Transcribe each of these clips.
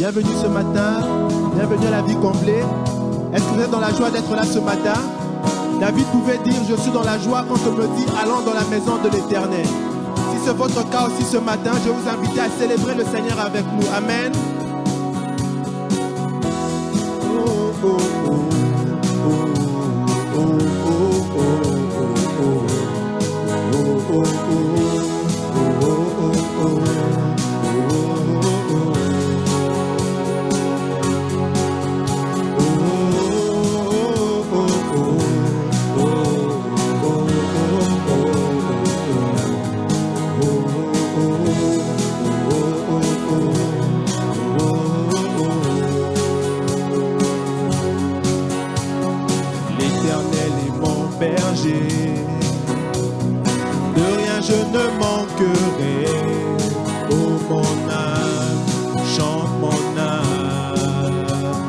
Bienvenue ce matin, bienvenue à la vie comblée. Est-ce que vous êtes dans la joie d'être là ce matin? David pouvait dire, je suis dans la joie quand on me dit, allons dans la maison de l'Éternel. Si c'est votre cas aussi ce matin, je vais vous inviter à célébrer le Seigneur avec nous. Amen. Oh, oh, oh, oh, oh, oh, oh, oh, oh, oh, L'Éternel est mon berger, de rien je ne manquerai. Oh mon âme, chante mon âme,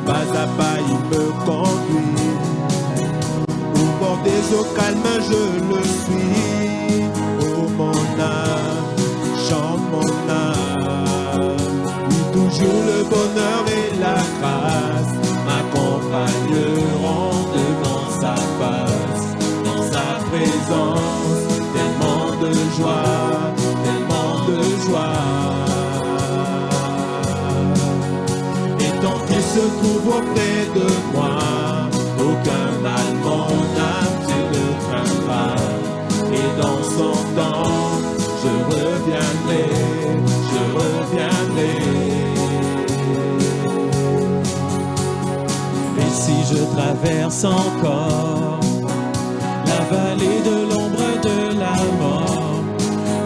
pas à pas il me conduit. Au bord des eaux calmes je le suis. Oh mon âme, chante mon âme. Oui, toujours le bonheur et la grâce m'accompagneront devant sa face. Dans sa présence, tellement de joie, tellement de joie. Et tant qu'il se trouve auprès de moi, aucun mal mon âme tu ne craindras. Et dans son temps, je reviendrai, je reviendrai. Et si je traverse encore la vallée de l'ombre de la mort,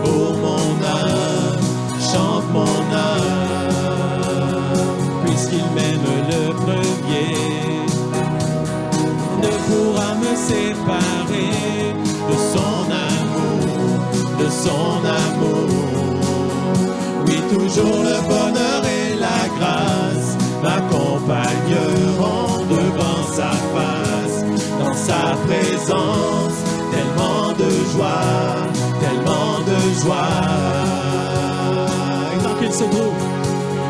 oh mon âme, chante mon âme, puisqu'il m'aime le premier, ne pourra me séparer de son amour, de son amour. Oui, toujours le bonheur et la grâce m'accompagneront devant sa face. Dans sa présence, tellement de joie, tellement de joie. Et tant qu'il se trouve,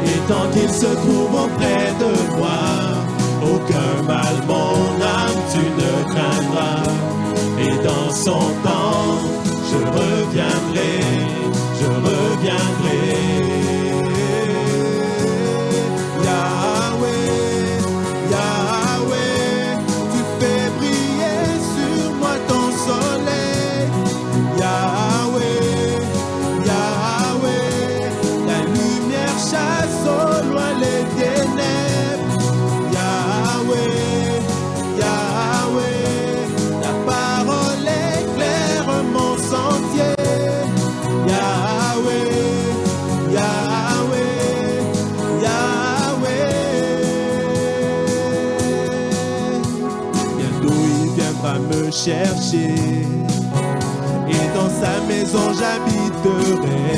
et tant qu'il se trouve auprès de moi, aucun mal mon âme tu ne craindras. Et dans son temps, je reviendrai, je reviendrai. Yahweh, Yahweh, tu fais briller sur moi ton soleil. Yahweh, Yahweh, la lumière chasse au loin les ténèbres. Yahweh, Yahweh, ta parole éclaire mon sentier. Yahweh, Yahweh, Yahweh. Bientôt il viendra me chercher, et dans sa maison j'habiterai.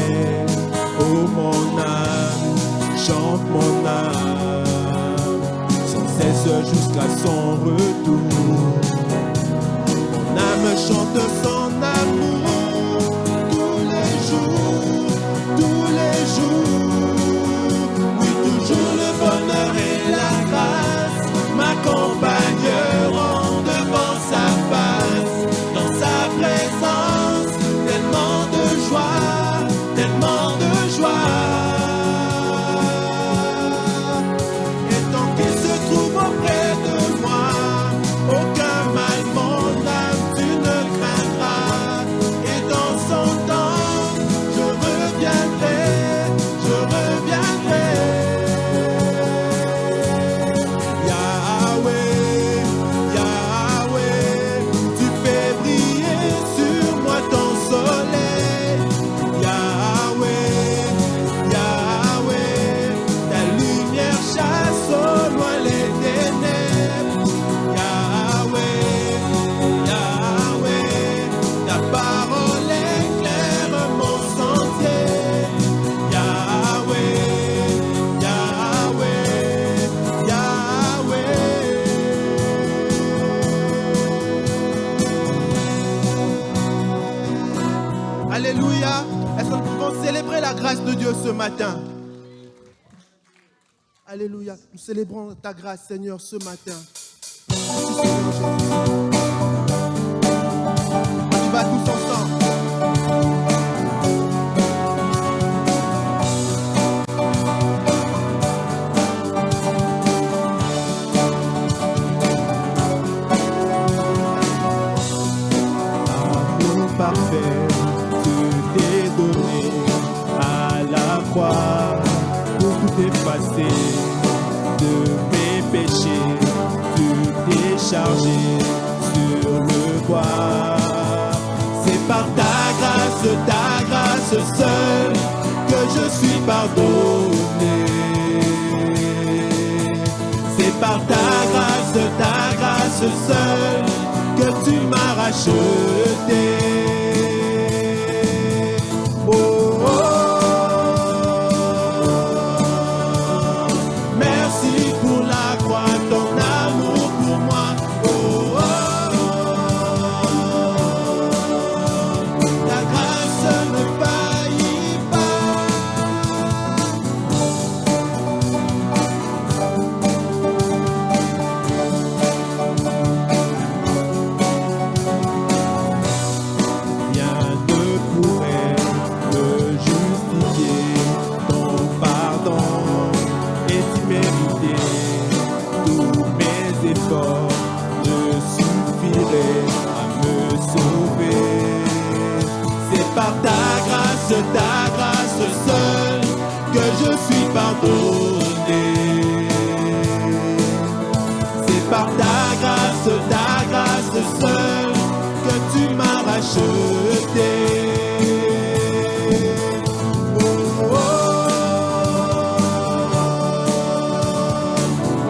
Oh mon âme, chante mon âme, sans cesse jusqu'à son retour. Mon âme chante son amour tous les jours, tous les jours. Oui, toujours le bonheur et la grâce m'accompagneront devant sa face. Dans sa présence, tellement de joie, tellement de joie. Et tant qu'il se trouve auprès de moi, aucun mal mon âme tu ne craindras. Et dans son temps, je reviendrai, je reviendrai. Yahweh, Yahweh, tu fais briller sur moi ton soleil. Yahweh, Yahweh, ta lumière chasse au loin les ténèbres. Yahweh, Yahweh, ta parole éclaire mon sentier. Yahweh, Yahweh, Yahweh. Alléluia. Est-ce que nous pouvons célébrer la grâce de Dieu ce matin? Alléluia. Nous célébrons ta grâce, Seigneur, ce matin. Merci, Seigneur Jésus. On y va tous ensemble. Amour parfait, tu t'es donné à la croix pour tout effacer de mes péchés. Tu t'es chargé sur le bois. C'est par ta grâce seule que je suis pardonné. C'est par ta grâce seule que tu m'as racheté. Oh, oh, oh. Merci pour la croix, ton amour pour moi. Oh, oh, oh. Ta grâce ne faillit pas. Rien ne pourrait me justifier. Ton pardon est immérité. Tous mes efforts ne suffiraient à me sauver. C'est par ta grâce seule que je suis pardonné. C'est par ta grâce seule que tu m'as racheté. Oh, oh, oh.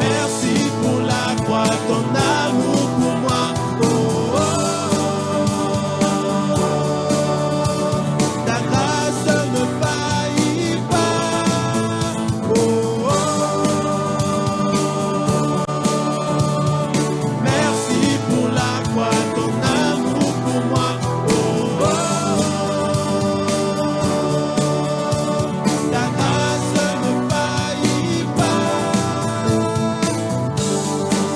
Merci pour la croix, ton amour pour moi. Oh, oh, oh. Ta grâce ne faillit pas. Oh, oh, oh. Merci pour la croix, ton amour pour moi. Oh, oh, oh. Ta grâce ne faillit pas.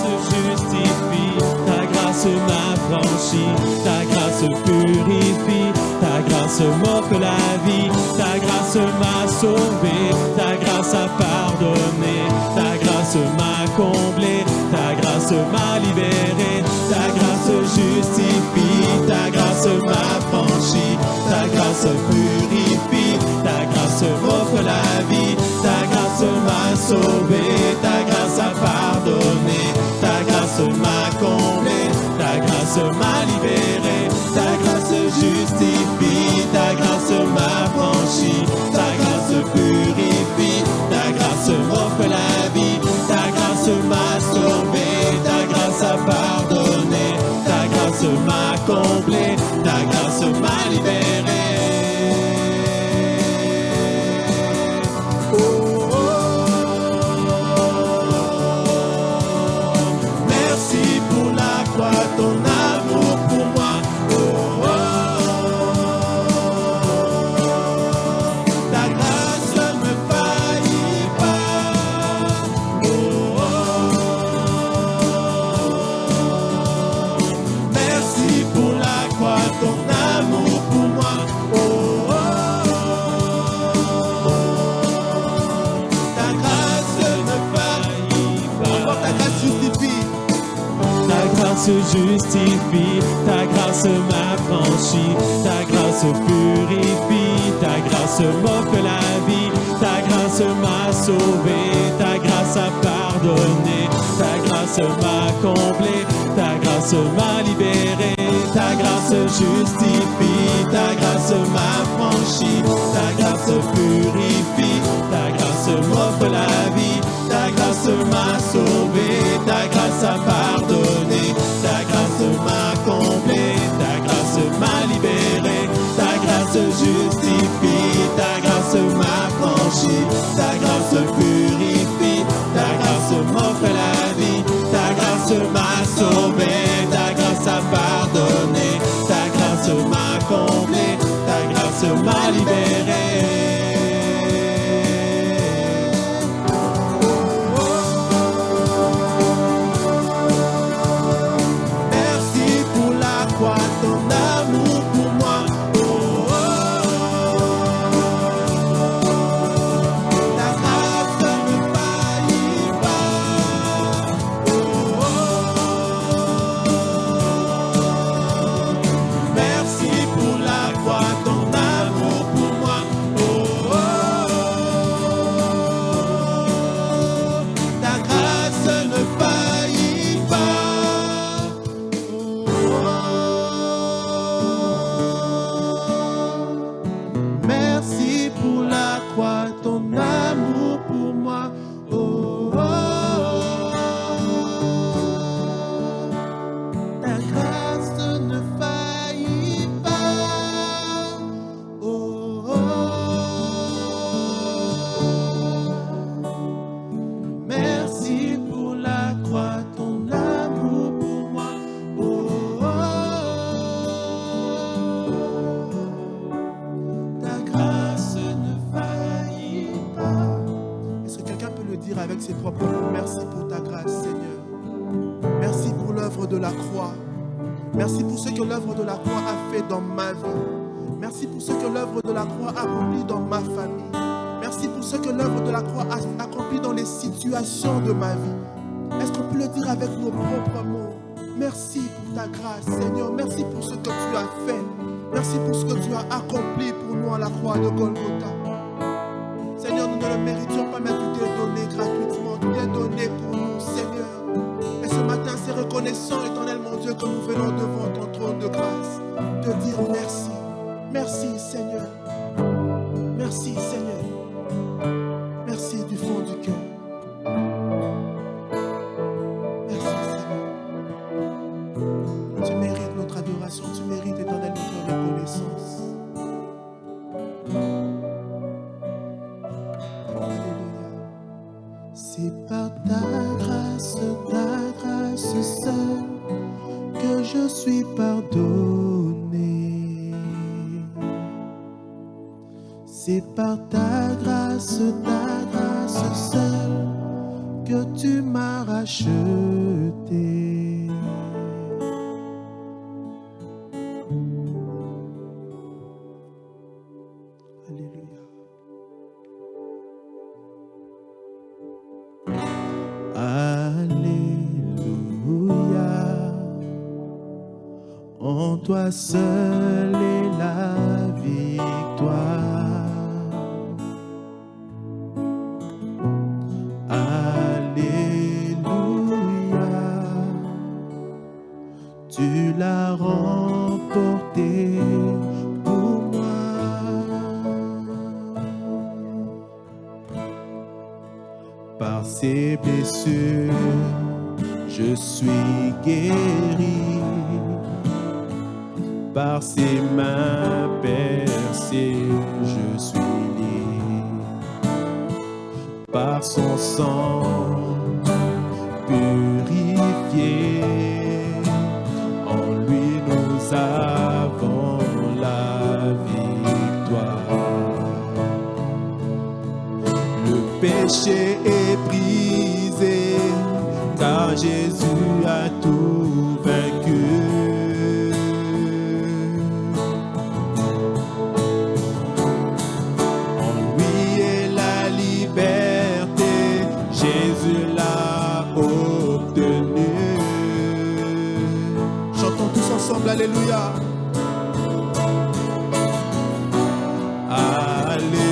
Se justifie, ta grâce m'affranchit, ta grâce purifie, ta grâce m'offre la vie, ta grâce m'a sauvé, ta grâce a pardonné, ta grâce m'a comblé, ta grâce m'a libéré, ta grâce justifie, ta grâce m'affranchit, ta grâce purifie, ta grâce m'offre la vie, ta grâce m'a sauvé, ta grâce a pardonné, ta grâce m'a comblé, ta grâce m'a libéré, ta grâce justifie, ta grâce m'affranchit, ta grâce purifie, ta grâce m'offre la vie, ta grâce m'a sauvé, ta grâce a pardonné, ta grâce m'a comblé, ta grâce m'a libéré. Oh, oh, oh. Merci pour la croix, ton amour pour moi. Oh, oh, oh. Ta grâce ne faillit pas. Oh, oh, oh. Merci pour la croix, ton amour pour moi. Oh, oh, oh. Ta grâce ne faillit pas. Ta grâce justifie. Ta grâce justifie, ta grâce m'affranchit, ta grâce purifie, ta grâce m'offre la vie, ta grâce m'a sauvé, ta grâce a pardonné, ta grâce m'a comblé, ta grâce m'a libéré, ta grâce justifie, ta grâce m'affranchit, ta grâce purifie, ta grâce m'offre la vie, ta grâce m'a sauvé, ta grâce a pardonné, ta grâce m'a comblé, ta grâce m'a libéré, ta grâce justifie, ta grâce m'affranchit, ta grâce purifie, ta grâce m'offre la vie, ta grâce m'a sauvé, ta grâce a pardonné, ta grâce m'a comblé, ta grâce m'a libéré. croix ton amour pour moi. Oh, oh, oh. Ta grâce ne faillit pas. Oh, oh, oh. Merci pour la croix, ton amour pour moi. Oh, oh, oh. Ta grâce ne faillit pas. Merci pour la croix, ton amour pour moi. Oh, oh, oh. Ta grâce ne faillit pas. Oh, oh, oh. Merci pour la croix, ton amour pour moi. Oh, oh, oh. Ta grâce ne faillit pas. Est-ce que quelqu'un peut le dire avec ses propres mots? Merci pour ta grâce, Seigneur. Merci pour l'œuvre de la croix. Merci pour ce que l'œuvre de la croix a fait dans ma vie. Merci pour ce que l'œuvre de la croix a accompli dans ma famille. Merci pour ce que l'œuvre de la croix a accompli dans les situations de ma vie. Est-ce qu'on peut le dire avec nos propres mots? Merci pour ta grâce, Seigneur. Merci pour ce que tu as fait. Merci pour ce que tu as accompli pour nous à la croix de Golgotha. Seigneur, nous ne le méritions pas, mais tout est donné gratuitement. Tout est donné pour nous, Seigneur. Et ce matin, c'est reconnaissant, éternel mon Dieu, que nous venons devant ton trône de grâce, de dire merci. Merci, Seigneur. Merci, Seigneur. Merci du fond du cœur. Merci, Seigneur. Tu mérites notre adoration, tu mérites, éternel, notre reconnaissance. Alléluia. C'est par ta grâce seule que je suis pardonné. C'est par ta grâce seule que tu m'as racheté. Alléluia. Alléluia. En toi seul est la victoire. Alléluia. Tu l'as remporté pour moi. Par ses blessures, je suis guéri. Par ses mains percées, je suis libre. Par son sang purifié, en lui nous avons la victoire. Le péché est brisé, car Jésus a tout vaincu. En lui est la liberté, Jésus l'a obtenu. Chantons tous ensemble, alléluia. Alléluia.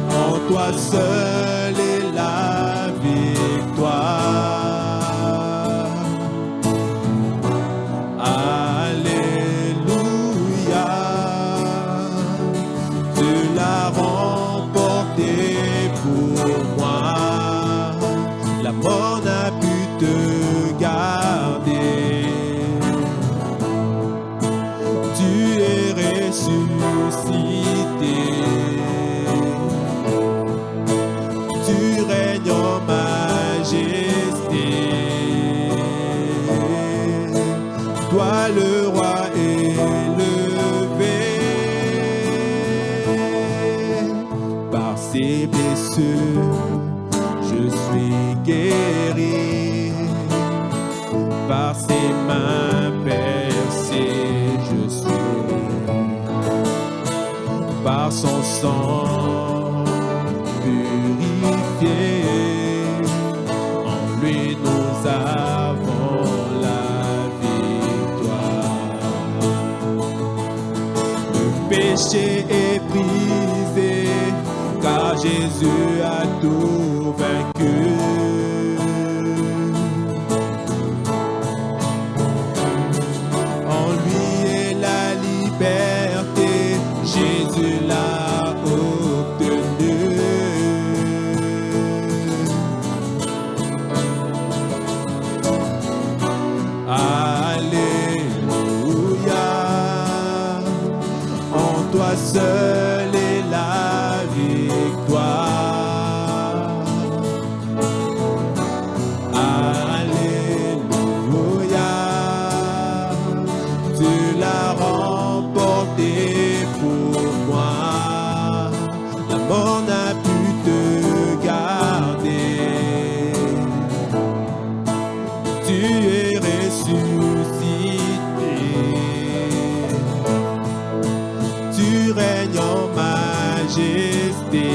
En toi seul est la victoire. Alléluia. Tu l'as remporté pour moi. La mort n'a pu te garder. Tu es ressuscité. Tu règnes en majesté. Toi le roi élevé. Par ses blessures, je suis guéri. Par ses mains percées, je suis. Par son sang purifié, en lui nous avons la victoire. Le péché est brisé, car Jésus a tout vaincu. En lui est la liberté, Jésus l'a obtenu. Alléluia, en toi seul est la victoire. Alléluia, tu l'as remporté pour moi. La mort n'a pu te garder. Tu es ressuscité. Tu règnes en majesté.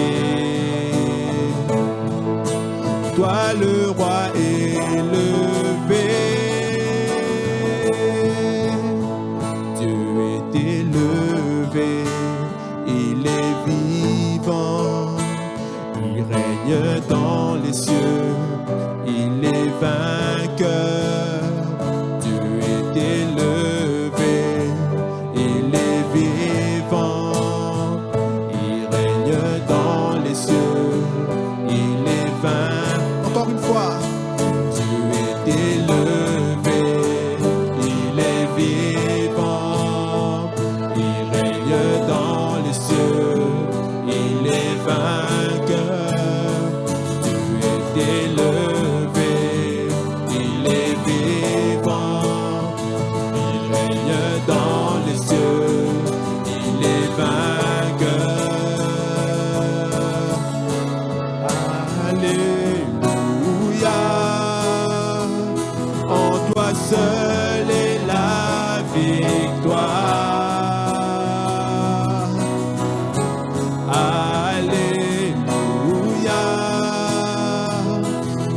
Toi le roi élevé. Dieu est élevé, il est vivant, il règne dans les cieux, il est vainqueur. Dieu est élevé, il est vivant, il règne dans les cieux, il est vainqueur. Encore une fois. Dieu est élevé, il est vivant, il règne dans les cieux, il est vainqueur. Dieu est élevé, il est vivant, il règne dans les cieux, il est vainqueur. Alléluia, en toi seul est la victoire. Alléluia,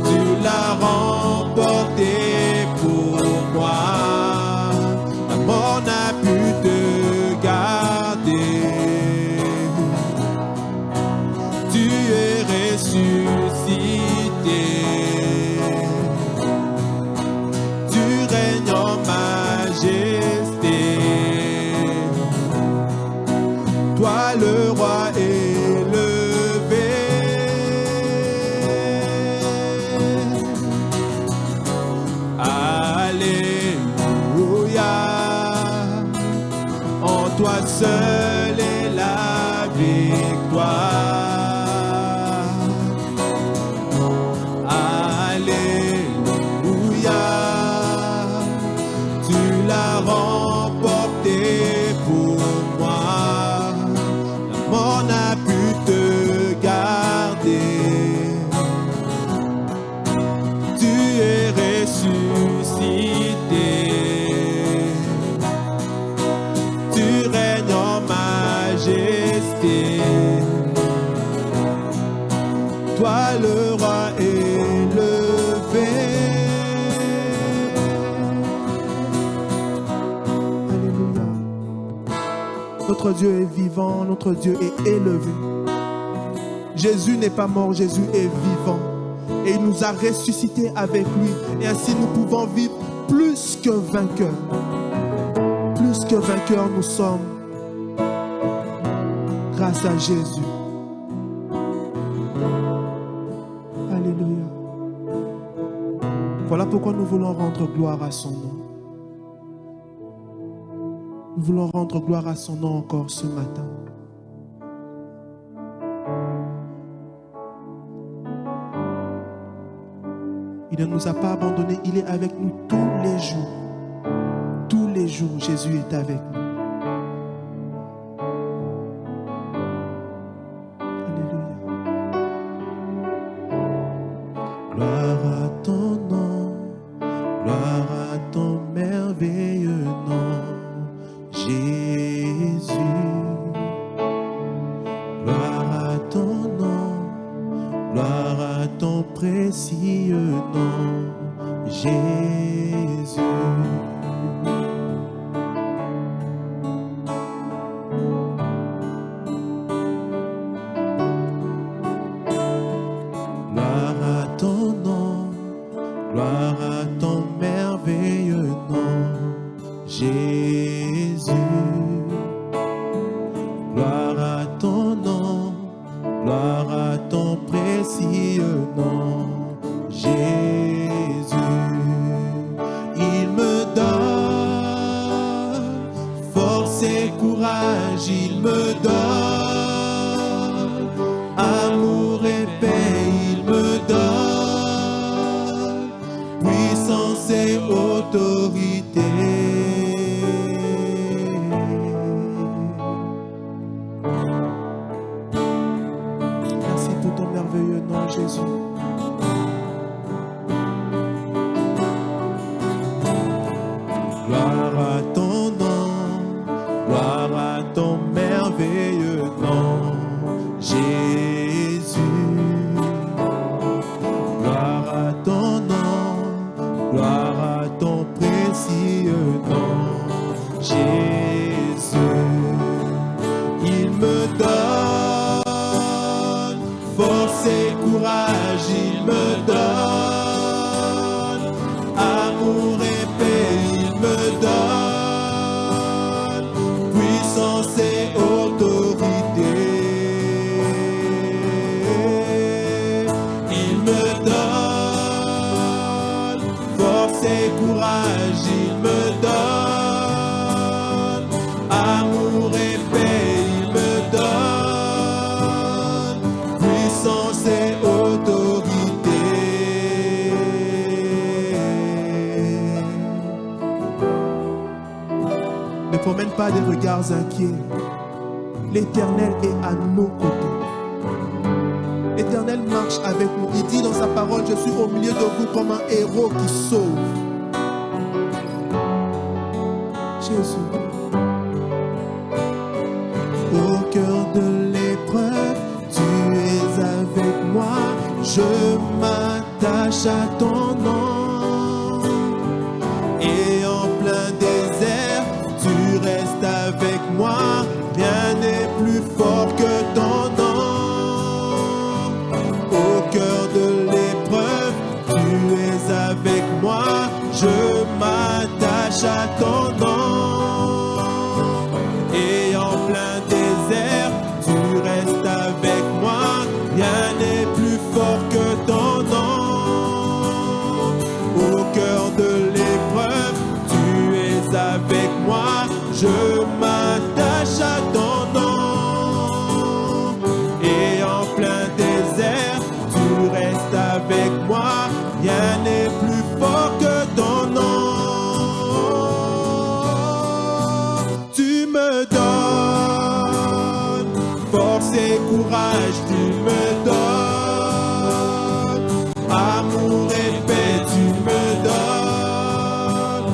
tu l'as remporté pour moi. La mort n'a pu te garder. Tu es ressuscité. Tu règnes en majesté. Toi le roi élevé. Alléluia, en toi seul est la victoire. Alléluia, tu l'as remporté pour moi. La mort n'a pu te garder. Tu es ressuscité. Tu règnes en majesté. Toi le roi élevé. Alléluia. Notre Dieu est vivant, notre Dieu est élevé. Jésus n'est pas mort, Jésus est vivant. Et il nous a ressuscités avec lui. Et ainsi nous pouvons vivre plus que vainqueurs. Plus que vainqueurs nous sommes. Grâce à Jésus. Alléluia. Voilà pourquoi nous voulons rendre gloire à son nom. Nous voulons rendre gloire à son nom encore ce matin. Il ne nous a pas abandonnés, il est avec nous tous les jours. Tous les jours, Jésus est avec nous. Alléluia. Gloire à ton nom, gloire à à ton merveilleux nom, Jésus. Gloire à ton nom, gloire à ton précieux nom, Jésus. Gloire à ton nom, gloire à ton merveilleux nom, Jésus. Gloire à ton nom, gloire à ton précieux nom, Jésus. Il me donne force et courage, il me donne amour et paix, il me donne puissance et autorité. Merci pour ton merveilleux nom, Jésus. Gloire à ton nom, gloire à ton merveilleux nom, Jésus. Gloire à ton nom, gloire à ton précieux nom, Jésus. Il me donne force et courage, il me donne amour et paix, il me donne puissance et autorité. Il me donne force et courage, il me donne amour et paix, il me donne puissance et autorité. Ne promène pas des regards inquiets. L'Éternel est à nos côtés. L'Éternel marche avec nous. Il dit dans sa parole, je suis au milieu de vous comme un héros qui sauve. Jésus. Au cœur de l'épreuve, tu es avec moi. Je m'attache à ton nom. Et en plein désert, tu restes avec moi. Rien n'est plus fort que ton nom. Au cœur de l'épreuve, tu es avec moi. Je m'attache à ton nom. Et en plein désert, tu restes avec moi. Rien n'est plus fort que ton nom. Au cœur de l'épreuve, tu es avec moi. Je m'attache à ton nom. Et en plein désert, tu restes avec moi. Rien n'est plus fort que ton nom. Tu me donnes force et courage, tu me donnes amour et paix, tu me donnes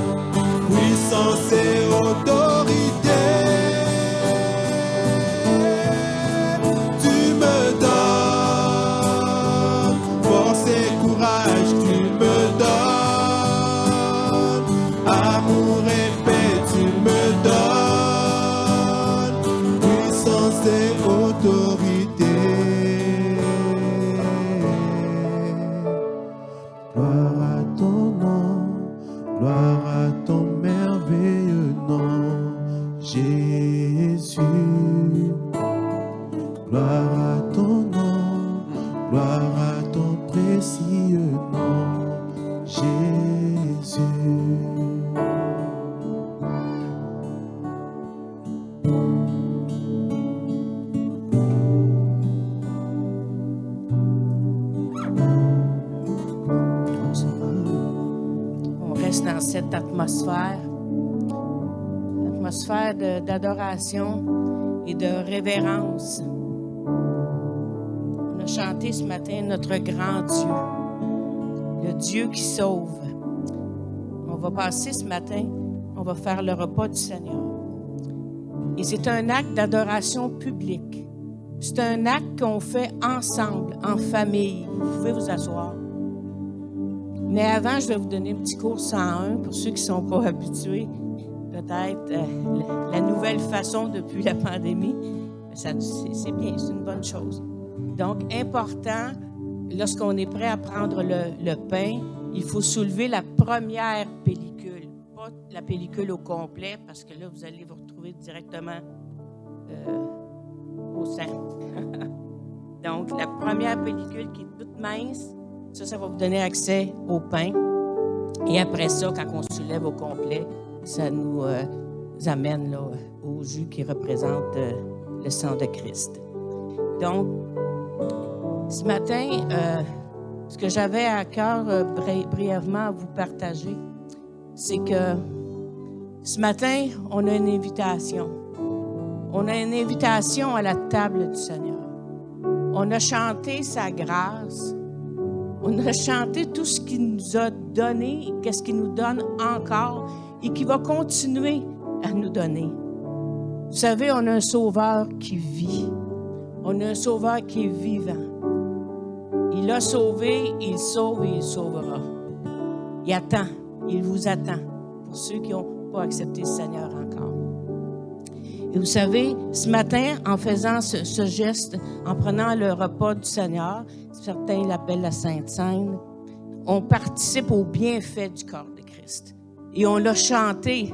puissance et autorité. Tu me donnes force et courage, tu me donnes amour et paix, tu me donnes puissance et autorité. Gloire à ton nom, gloire à ton merveilleux nom, Jésus. Gloire à ton nom, gloire à ton précieux nom, Jésus. On reste dans cette atmosphère d'adoration et de révérence. On a chanté ce matin notre grand Dieu, le Dieu qui sauve. On va passer ce matin, on va faire le repas du Seigneur. Et c'est un acte d'adoration publique. C'est un acte qu'on fait ensemble, en famille. Vous pouvez vous asseoir. Mais avant, je vais vous donner un petit cours 101 pour ceux qui ne sont pas habitués. Peut-être la nouvelle façon depuis la pandémie. C'est bien, c'est une bonne chose. Donc, important, lorsqu'on est prêt à prendre le pain, il faut soulever la première pellicule, pas la pellicule au complet, parce que là, vous allez vous retrouver directement au sein. Donc, la première pellicule qui est toute mince, ça va vous donner accès au pain. Et après ça, quand on soulève au complet, ça nous amène là, au jus qui représente le sang de Christ. Donc, ce matin, ce que j'avais à cœur brièvement à vous partager, c'est que ce matin, on a une invitation. On a une invitation à la table du Seigneur. On a chanté sa grâce. On a chanté tout ce qu'il nous a donné, qu'est-ce qu'il nous donne encore et qui va continuer à nous donner. Vous savez, on a un sauveur qui vit. On a un sauveur qui est vivant. Il a sauvé, il sauve et il sauvera. Il attend, il vous attend pour ceux qui n'ont pas accepté le Seigneur encore. Et vous savez, ce matin, en faisant ce geste, en prenant le repas du Seigneur, certains l'appellent la Sainte Seine, on participe au bienfait du corps de Christ. Et on l'a chanté,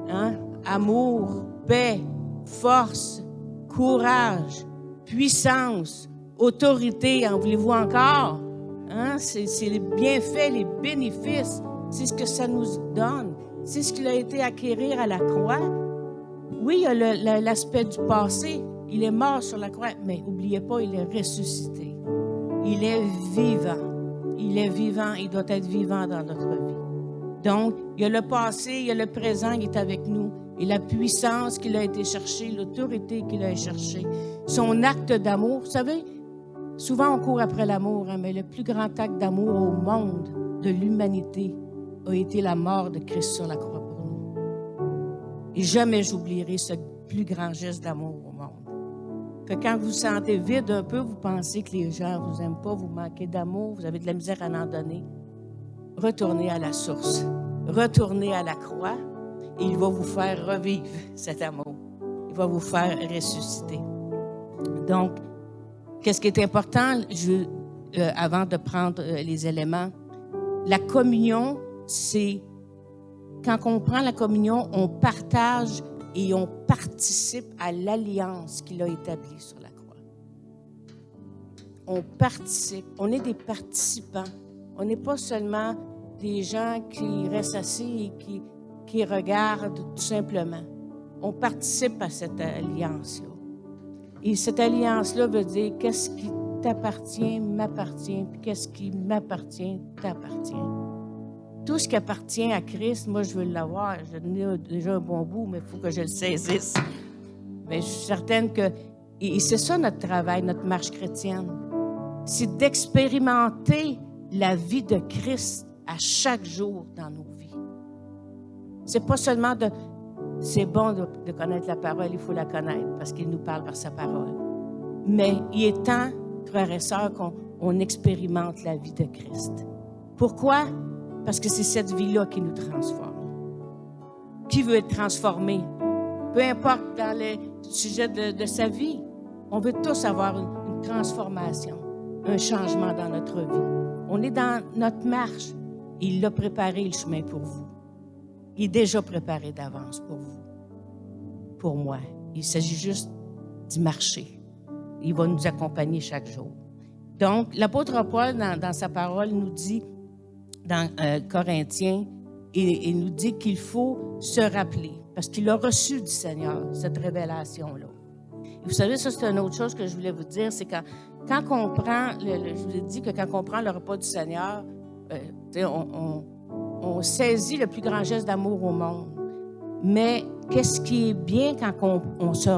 hein? Amour, paix, force, courage, puissance, autorité, en voulez-vous encore? Hein? C'est les bienfaits, les bénéfices, c'est ce que ça nous donne. C'est ce qu'il a été acquérir à la croix. Oui, il y a l'aspect du passé. Il est mort sur la croix, mais n'oubliez pas, il est ressuscité. Il est vivant. Il est vivant. Il doit être vivant dans notre vie. Donc, il y a le passé, il y a le présent, il est avec nous. Et la puissance qu'il a été chercher, l'autorité qu'il a chercher, son acte d'amour. Vous savez, souvent on court après l'amour, hein, mais le plus grand acte d'amour au monde, de l'humanité, a été la mort de Christ sur la croix pour nous. Et jamais j'oublierai ce plus grand geste d'amour au monde. Que quand vous vous sentez vide un peu, vous pensez que les gens ne vous aiment pas, vous manquez d'amour, vous avez de la misère à en donner, retournez à la source, retournez à la croix et il va vous faire revivre cet amour. Il va vous faire ressusciter. Donc, qu'est-ce qui est important, avant de prendre les éléments, la communion, c'est quand on prend la communion, on partage et on participe à l'alliance qu'il a établie sur la croix. On participe, on est des participants. On n'est pas seulement des gens qui restent assis et qui regardent tout simplement. On participe à cette alliance-là. Et cette alliance-là veut dire qu'est-ce qui t'appartient, m'appartient, puis qu'est-ce qui m'appartient, t'appartient. Tout ce qui appartient à Christ, moi, je veux l'avoir. J'en ai déjà un bon bout, mais il faut que je le saisisse. Mais je suis certaine que... Et c'est ça notre travail, notre marche chrétienne. C'est d'expérimenter la vie de Christ à chaque jour dans nos vies. C'est pas seulement de... C'est bon de connaître la parole, il faut la connaître parce qu'il nous parle par sa parole. Mais il est temps, frères et sœurs, qu'on expérimente la vie de Christ. Pourquoi? Parce que c'est cette vie-là qui nous transforme. Qui veut être transformé? Peu importe dans le sujet de sa vie, on veut tous avoir une transformation, un changement dans notre vie. On est dans notre marche. Il a préparé le chemin pour vous. Il est déjà préparé d'avance pour vous, pour moi. Il s'agit juste d'y marcher. Il va nous accompagner chaque jour. Donc, l'apôtre Paul, dans sa parole, nous dit, dans Corinthiens, il nous dit qu'il faut se rappeler, parce qu'il a reçu du Seigneur cette révélation-là. Et vous savez, ça, c'est une autre chose que je voulais vous dire, c'est quand on prend, je vous ai dit que quand on prend le repas du Seigneur, on saisit le plus grand geste d'amour au monde. Mais qu'est-ce qui est bien quand on se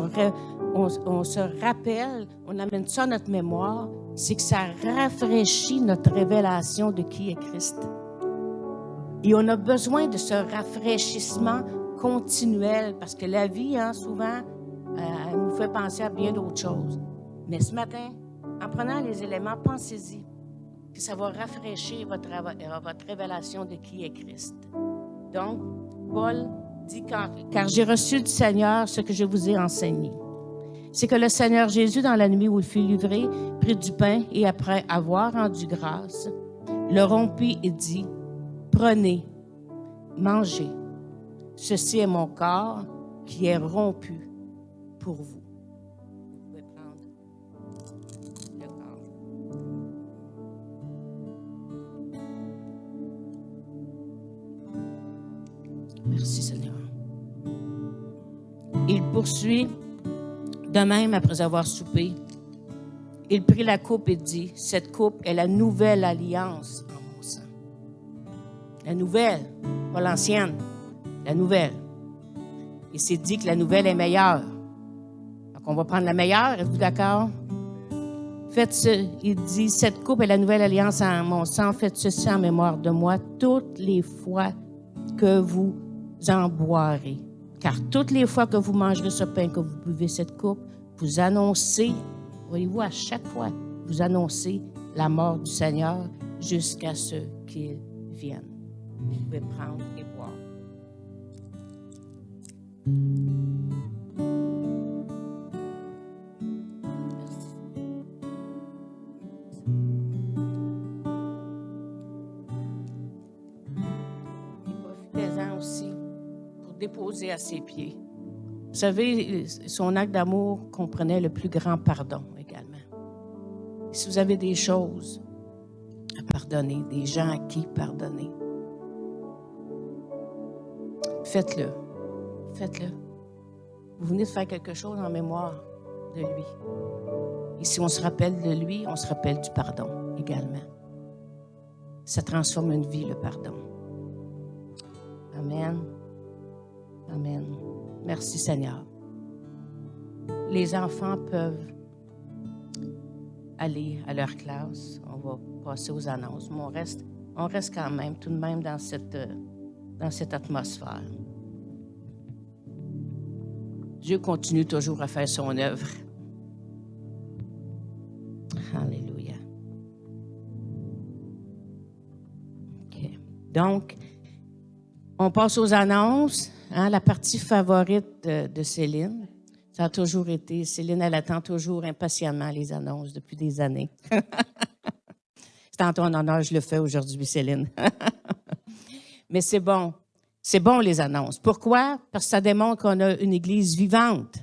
rappelle, on amène ça à notre mémoire, c'est que ça rafraîchit notre révélation de qui est Christ. Et on a besoin de ce rafraîchissement continuel parce que la vie, souvent, elle nous fait penser à bien d'autres choses. Mais ce matin, en prenant les éléments, pensez-y que ça va rafraîchir votre révélation de qui est Christ. Donc, Paul dit, car j'ai reçu du Seigneur ce que je vous ai enseigné. C'est que le Seigneur Jésus, dans la nuit où il fut livré, prit du pain et après avoir rendu grâce, le rompit et dit, « Prenez, mangez. Ceci est mon corps qui est rompu pour vous. » Vous pouvez prendre le corps. Merci Seigneur. Il poursuit. De même, après avoir soupé, il prit la coupe et dit, « Cette coupe est la nouvelle alliance en mon sang. » La nouvelle, pas l'ancienne, la nouvelle. Il s'est dit que la nouvelle est meilleure. Donc, on va prendre la meilleure, êtes-vous d'accord? Il dit, « Cette coupe est la nouvelle alliance en mon sang. Faites ceci en mémoire de moi toutes les fois que vous en boirez. Car toutes les fois que vous mangerez ce pain, que vous buvez cette coupe, vous annoncez, voyez-vous, à chaque fois, vous annoncez la mort du Seigneur jusqu'à ce qu'il vienne. » Vous pouvez prendre et boire. Merci. Et profitez-en aussi pour déposer à ses pieds. Vous savez, son acte d'amour comprenait le plus grand pardon également. Et si vous avez des choses à pardonner, des gens à qui pardonner, faites-le. Faites-le. Vous venez de faire quelque chose en mémoire de lui. Et si on se rappelle de lui, on se rappelle du pardon également. Ça transforme une vie, le pardon. Amen. Amen. Merci Seigneur. Les enfants peuvent aller à leur classe. On va passer aux annonces. Mais on reste quand même, tout de même, dans cette atmosphère. Dieu continue toujours à faire son œuvre. Alléluia. OK. Donc, on passe aux annonces. La partie favorite de Céline. Ça a toujours été, Céline, elle attend toujours impatiemment les annonces depuis des années. C'est en ton honneur, je le fais aujourd'hui, Céline. Mais c'est bon. C'est bon, les annonces. Pourquoi? Parce que ça démontre qu'on a une Église vivante.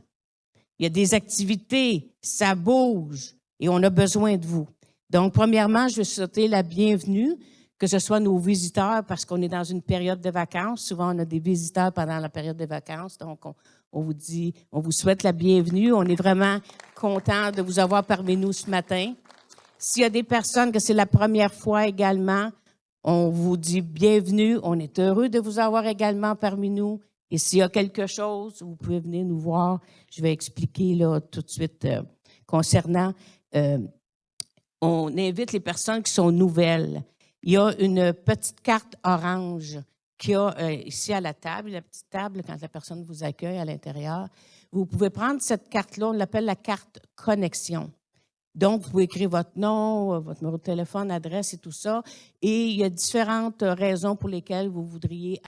Il y a des activités, ça bouge et on a besoin de vous. Donc, premièrement, je veux souhaiter la bienvenue, que ce soit nos visiteurs, parce qu'on est dans une période de vacances. Souvent, on a des visiteurs pendant la période de vacances. Donc, on vous souhaite la bienvenue. On est vraiment content de vous avoir parmi nous ce matin. S'il y a des personnes que c'est la première fois également, on vous dit bienvenue. On est heureux de vous avoir également parmi nous. Et s'il y a quelque chose, vous pouvez venir nous voir. Je vais expliquer là tout de suite concernant. On invite les personnes qui sont nouvelles. Il y a une petite carte orange qu'il y a ici à la table, la petite table quand la personne vous accueille à l'intérieur. Vous pouvez prendre cette carte-là, on l'appelle la carte connexion. Donc, vous pouvez écrire votre nom, votre numéro de téléphone, adresse et tout ça. Et il y a différentes raisons pour lesquelles vous voudriez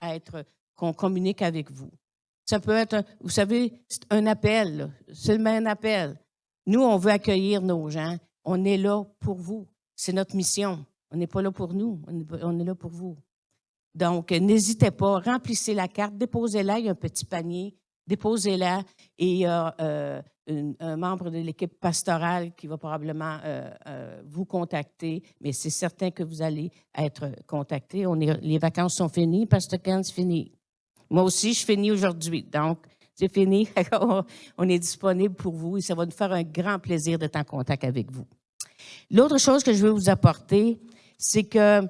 qu'on communique avec vous. Ça peut être, vous savez, c'est un appel, seulement un appel. Nous, on veut accueillir nos gens. On est là pour vous. C'est notre mission. On n'est pas là pour nous, on est là pour vous. Donc, n'hésitez pas, remplissez la carte, déposez-la, il y a un petit panier, déposez-la et il y a un membre de l'équipe pastorale qui va probablement vous contacter, mais c'est certain que vous allez être contacté. Les vacances sont finies, Pasteur Ken, c'est fini. Moi aussi, je finis aujourd'hui, donc c'est fini. On est disponible pour vous et ça va nous faire un grand plaisir d'être en contact avec vous. L'autre chose que je veux vous apporter, c'est que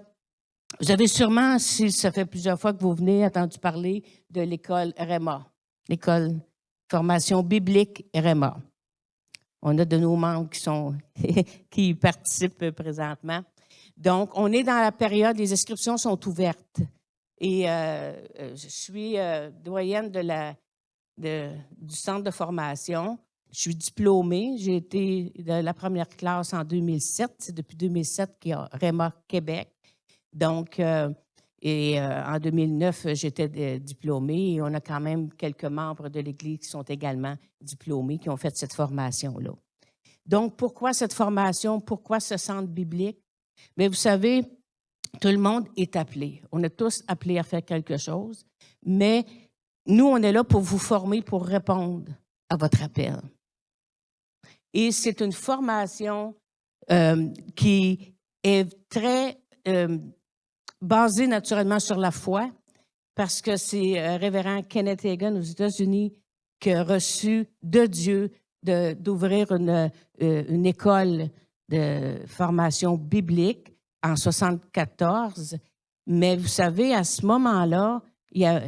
vous avez sûrement, si ça fait plusieurs fois que vous venez, entendu parler de l'école RMA, l'école formation biblique RMA. On a de nos membres qui participent présentement. Donc, on est dans la période, les inscriptions sont ouvertes. Et je suis doyenne du centre de formation. Je suis diplômée. J'ai été de la première classe en 2007. C'est depuis 2007 qu'il y a REMA Québec. Donc, en 2009, j'étais diplômée et on a quand même quelques membres de l'Église qui sont également diplômés, qui ont fait cette formation-là. Donc, pourquoi cette formation? Pourquoi ce centre biblique? Bien, vous savez, tout le monde est appelé. On est tous appelés à faire quelque chose, mais nous, on est là pour vous former, pour répondre à votre appel. Et c'est une formation qui est très basée naturellement sur la foi, parce que c'est révérend Kenneth Hagin aux États-Unis qui a reçu de Dieu d'ouvrir une école de formation biblique en 1974. Mais vous savez, à ce moment-là,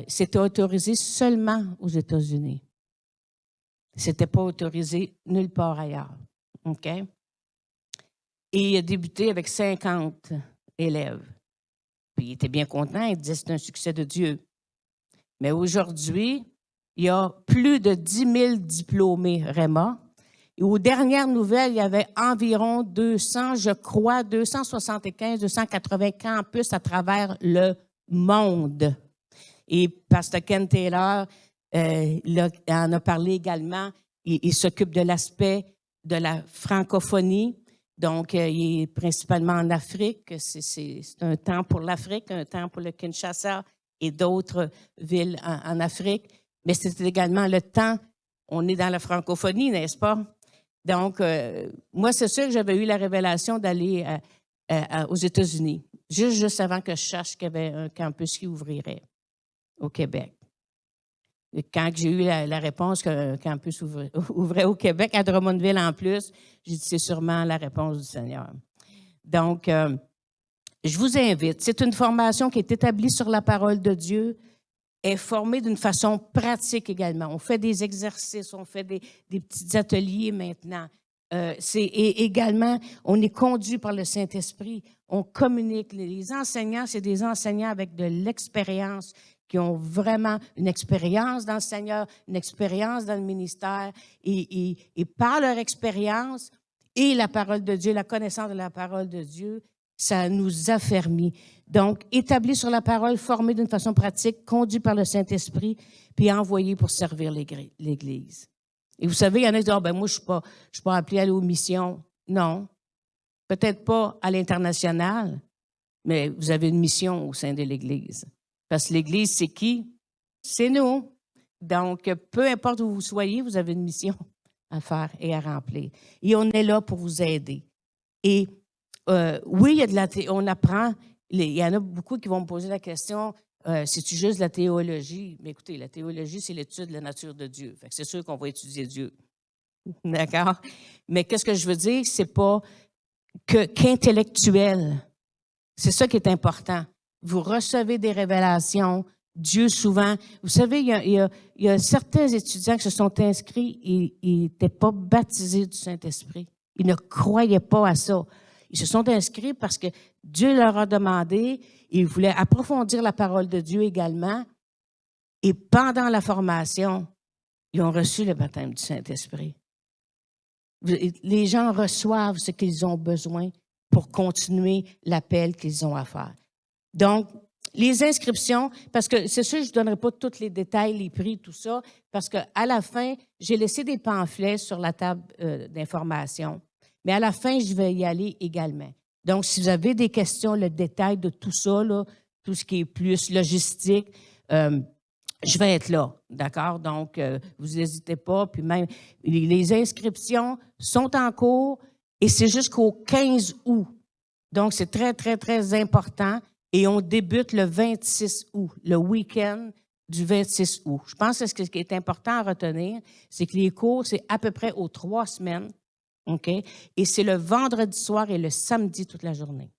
c'était autorisé seulement aux États-Unis. C'était pas autorisé nulle part ailleurs. OK? Et il a débuté avec 50 élèves. Puis il était bien content, il disait que c'est un succès de Dieu. Mais aujourd'hui, il y a plus de 10 000 diplômés REMA. Et aux dernières nouvelles, il y avait environ 275, 280 campus à travers le monde. Et Pasteur Ken Taylor en a parlé également. Il s'occupe de l'aspect de la francophonie. Donc, il est principalement en Afrique. C'est un temps pour l'Afrique, un temps pour le Kinshasa et d'autres villes en Afrique. Mais c'est également le temps, on est dans la francophonie, n'est-ce pas? Donc, moi, c'est sûr que j'avais eu la révélation d'aller aux États-Unis, juste avant que je sache qu'il y avait un campus qui ouvrirait au Québec. Et quand j'ai eu la réponse qu'un campus ouvrait au Québec, à Drummondville en plus, j'ai dit c'est sûrement la réponse du Seigneur. Donc, je vous invite. C'est une formation qui est établie sur la parole de Dieu, est formée d'une façon pratique également. On fait des exercices, on fait des petits ateliers maintenant. Et également, on est conduit par le Saint-Esprit. On communique. Les enseignants, c'est des enseignants avec de l'expérience, qui ont vraiment une expérience dans le Seigneur, une expérience dans le ministère. Et par leur expérience et la parole de Dieu, la connaissance de la parole de Dieu, ça nous affermit. Donc, établi sur la parole, formé d'une façon pratique, conduit par le Saint-Esprit, puis envoyé pour servir l'Église. Et vous savez, il y en a qui disent, moi, je suis pas appelé à aller aux missions. Non, peut-être pas à l'international, mais vous avez une mission au sein de l'Église. Parce que l'Église, c'est qui? C'est nous. Donc, peu importe où vous soyez, vous avez une mission à faire et à remplir. Et on est là pour vous aider. Et oui, il y a on apprend. Il y en a beaucoup qui vont me poser la question, c'est-tu juste la théologie? Mais écoutez, la théologie, c'est l'étude de la nature de Dieu. Fait que c'est sûr qu'on va étudier Dieu. D'accord? Mais qu'est-ce que je veux dire? C'est pas qu'intellectuel. C'est ça qui est important. Vous recevez des révélations. Dieu, souvent, vous savez, il y a certains étudiants qui se sont inscrits et ils n'étaient pas baptisés du Saint-Esprit. Ils ne croyaient pas à ça. Ils se sont inscrits parce que Dieu leur a demandé, ils voulaient approfondir la parole de Dieu également. Et pendant la formation, ils ont reçu le baptême du Saint-Esprit. Les gens reçoivent ce qu'ils ont besoin pour continuer l'appel qu'ils ont à faire. Donc, les inscriptions, parce que c'est sûr, je ne donnerai pas tous les détails, les prix, tout ça, parce qu'à la fin, j'ai laissé des pamphlets sur la table d'information. Mais à la fin, je vais y aller également. Donc, si vous avez des questions, le détail de tout ça, là, tout ce qui est plus logistique, je vais être là, d'accord? Donc, vous n'hésitez pas. Puis même, les inscriptions sont en cours et c'est jusqu'au 15 août. Donc, c'est très, très, très important. Et on débute le 26 août, le week-end du 26 août. Je pense que ce qui est important à retenir, c'est que les cours, c'est à peu près aux 3 semaines. OK? Et c'est le vendredi soir et le samedi toute la journée.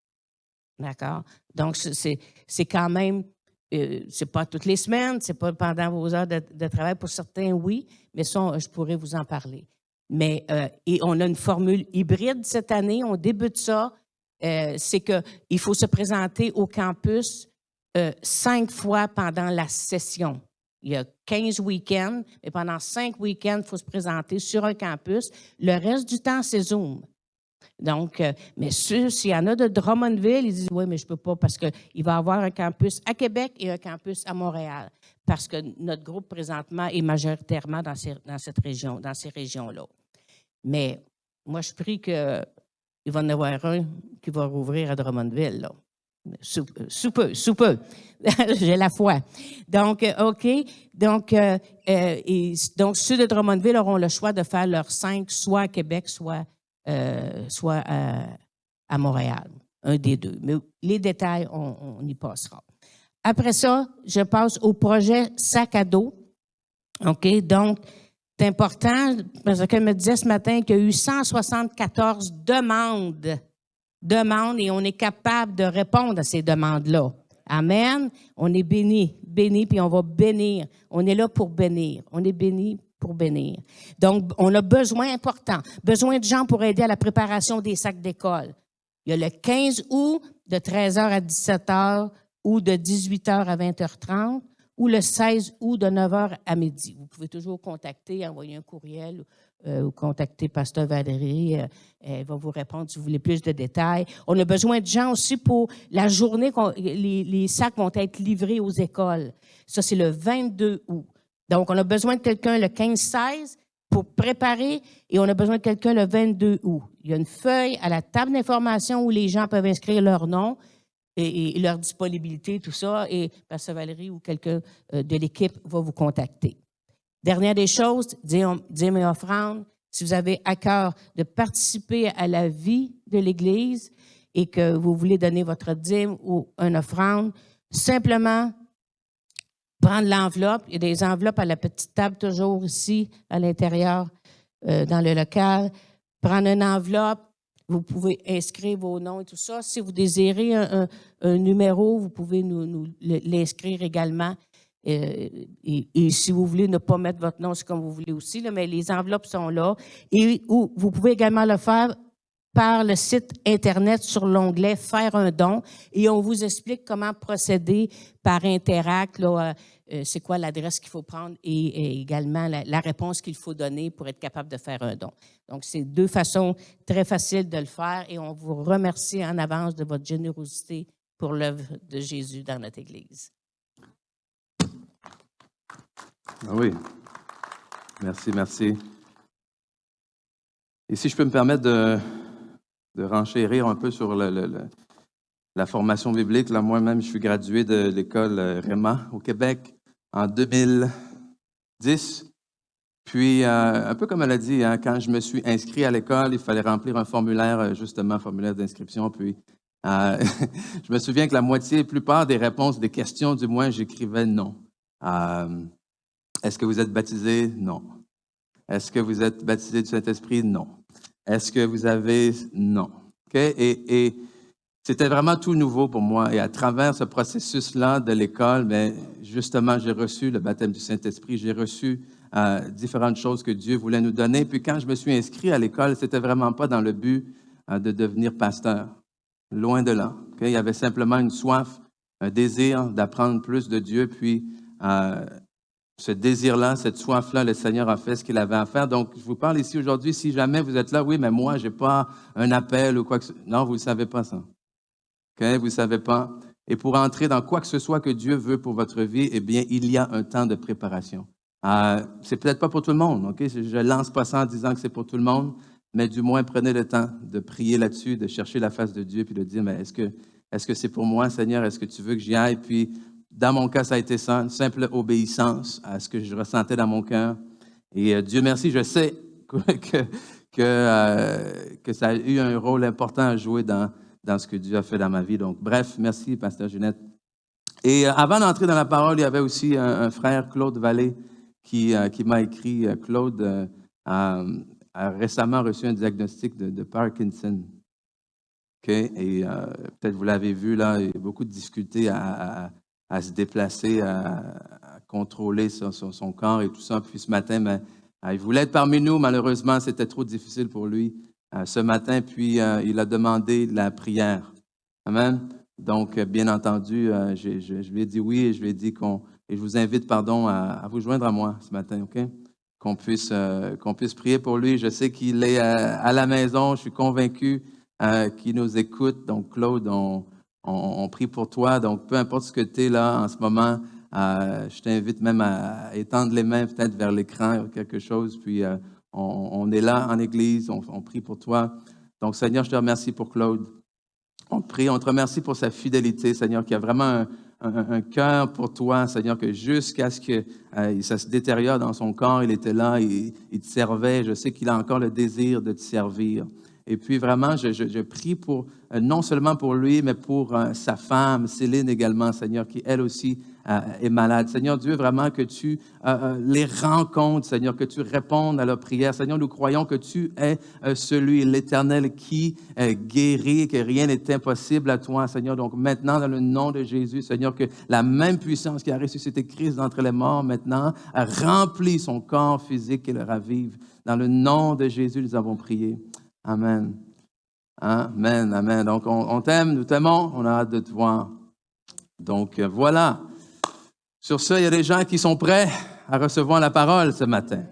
D'accord? Donc, c'est quand même, c'est pas toutes les semaines, c'est pas pendant vos heures de travail. Pour certains, oui, mais ça, je pourrais vous en parler. Mais, et on a une formule hybride cette année, on débute ça. C'est qu'il faut se présenter au campus 5 fois pendant la session. Il y a 15 week-ends, mais pendant 5 week-ends, il faut se présenter sur un campus. Le reste du temps, c'est Zoom. Donc, mais s'il y en a de Drummondville, ils disent « Oui, mais je ne peux pas parce qu'il va y avoir un campus à Québec et un campus à Montréal. » Parce que notre groupe, présentement, est majoritairement dans ces régions-là. Mais moi, je prie qu'il va y en avoir un qui va rouvrir à Drummondville, là. Sous peu. J'ai la foi. Donc, OK. Donc, ceux de Drummondville auront le choix de faire leurs 5, soit à Québec, soit à Montréal. Un des deux. Mais les détails, on y passera. Après ça, je passe au projet sac à dos. OK? Donc, c'est important, parce qu'elle me disait ce matin qu'il y a eu 174 demandes et on est capable de répondre à ces demandes-là. Amen. On est béni, puis on va bénir. On est là pour bénir. On est béni pour bénir. Donc, on a besoin de gens pour aider à la préparation des sacs d'école. Il y a le 15 août de 13h à 17h ou de 18h à 20h30 ou le 16 août de 9h à midi. Vous pouvez toujours contacter, envoyer un courriel ou contacter Pasteur Valérie. Elle va vous répondre si vous voulez plus de détails. On a besoin de gens aussi pour la journée. Les sacs vont être livrés aux écoles. Ça, c'est le 22 août. Donc, on a besoin de quelqu'un le 15-16 pour préparer et on a besoin de quelqu'un le 22 août. Il y a une feuille à la table d'information où les gens peuvent inscrire leur nom et leur disponibilité, tout ça, et Pasteur Valérie ou quelqu'un de l'équipe va vous contacter. Dernière des choses, dîmes et offrandes. Si vous avez à cœur de participer à la vie de l'Église et que vous voulez donner votre dîme ou une offrande, simplement prendre l'enveloppe. Il y a des enveloppes à la petite table toujours ici, à l'intérieur, dans le local. Prendre une enveloppe. Vous pouvez inscrire vos noms et tout ça. Si vous désirez un numéro, vous pouvez nous l'inscrire également. Et si vous voulez ne pas mettre votre nom, c'est comme vous voulez aussi, là, mais les enveloppes sont là. Et vous pouvez également le faire par le site Internet sur l'onglet « Faire un don » et on vous explique comment procéder par Interact, là, c'est quoi l'adresse qu'il faut prendre et également la réponse qu'il faut donner pour être capable de faire un don. Donc, c'est 2 façons très faciles de le faire et on vous remercie en avance de votre générosité pour l'œuvre de Jésus dans notre Église. Ah oui. Merci. Et si je peux me permettre de renchérir un peu sur la formation biblique, là, moi-même, je suis gradué de l'école Réma au Québec en 2010. Puis, un peu comme elle a dit, hein, quand je me suis inscrit à l'école, il fallait remplir un formulaire, justement, un formulaire d'inscription. Puis, je me souviens que la plupart des réponses, des questions, du moins, j'écrivais non. Est-ce que vous êtes baptisé? Non. Est-ce que vous êtes baptisé du Saint-Esprit? Non. Est-ce que vous avez... Non. Okay? Et c'était vraiment tout nouveau pour moi. Et à travers ce processus-là de l'école, bien, justement, j'ai reçu le baptême du Saint-Esprit. J'ai reçu différentes choses que Dieu voulait nous donner. Puis quand je me suis inscrit à l'école, c'était vraiment pas dans le but de devenir pasteur. Loin de là. Okay? Il y avait simplement une soif, un désir d'apprendre plus de Dieu. Puis ce désir-là, cette soif-là, le Seigneur a fait ce qu'il avait à faire. Donc, je vous parle ici aujourd'hui, si jamais vous êtes là, oui, mais moi, je n'ai pas un appel ou quoi que ce soit. Non, vous ne savez pas ça. Okay? Vous ne savez pas. Et pour entrer dans quoi que ce soit que Dieu veut pour votre vie, eh bien, il y a un temps de préparation. C'est peut-être pas pour tout le monde, ok? Je ne lance pas ça en disant que c'est pour tout le monde, mais du moins, prenez le temps de prier là-dessus, de chercher la face de Dieu, puis de dire, mais est-ce que c'est pour moi, Seigneur? Est-ce que tu veux que j'y aille? Puis, dans mon cas, ça a été ça, une simple obéissance à ce que je ressentais dans mon cœur. Et Dieu merci, je sais que ça a eu un rôle important à jouer dans ce que Dieu a fait dans ma vie. Donc, bref, merci, Pasteur Ginette. Et avant d'entrer dans la parole, il y avait aussi un frère, Claude Vallée, qui m'a écrit. Claude a récemment reçu un diagnostic de Parkinson. Okay? Et peut-être vous l'avez vu, là, il y a beaucoup de difficultés à se déplacer, à contrôler son corps et tout ça. Puis ce matin, il voulait être parmi nous. Malheureusement, c'était trop difficile pour lui ce matin. Puis il a demandé la prière. Amen. Donc, bien entendu, je lui ai dit oui et je lui ai dit et je vous invite, pardon, à vous joindre à moi ce matin, OK? Qu'on puisse prier pour lui. Je sais qu'il est à la maison. Je suis convaincu qu'il nous écoute. Donc, Claude, on prie pour toi. Donc, peu importe ce que tu es là en ce moment, je t'invite même à étendre les mains peut-être vers l'écran ou quelque chose. Puis, on est là en Église. On prie pour toi. Donc, Seigneur, je te remercie pour Claude. On te remercie pour sa fidélité, Seigneur, qui a vraiment un cœur pour toi, Seigneur, que jusqu'à ce que ça se détériore dans son corps, il était là, il te servait. Je sais qu'il a encore le désir de te servir. Et puis vraiment, je prie pour, non seulement pour lui, mais pour sa femme, Céline également, Seigneur, qui elle aussi est malade. Seigneur Dieu, vraiment que tu les rencontres, Seigneur, que tu répondes à leurs prières. Seigneur, nous croyons que tu es celui, l'Éternel, qui guérit, que rien n'est impossible à toi, Seigneur. Donc maintenant, dans le nom de Jésus, Seigneur, que la même puissance qui a ressuscité Christ d'entre les morts, maintenant, remplit son corps physique et le ravive. Dans le nom de Jésus, nous avons prié. Amen. Amen, amen. Donc, on t'aime, nous t'aimons, on a hâte de te voir. Donc, voilà. Sur ce, il y a des gens qui sont prêts à recevoir la parole ce matin.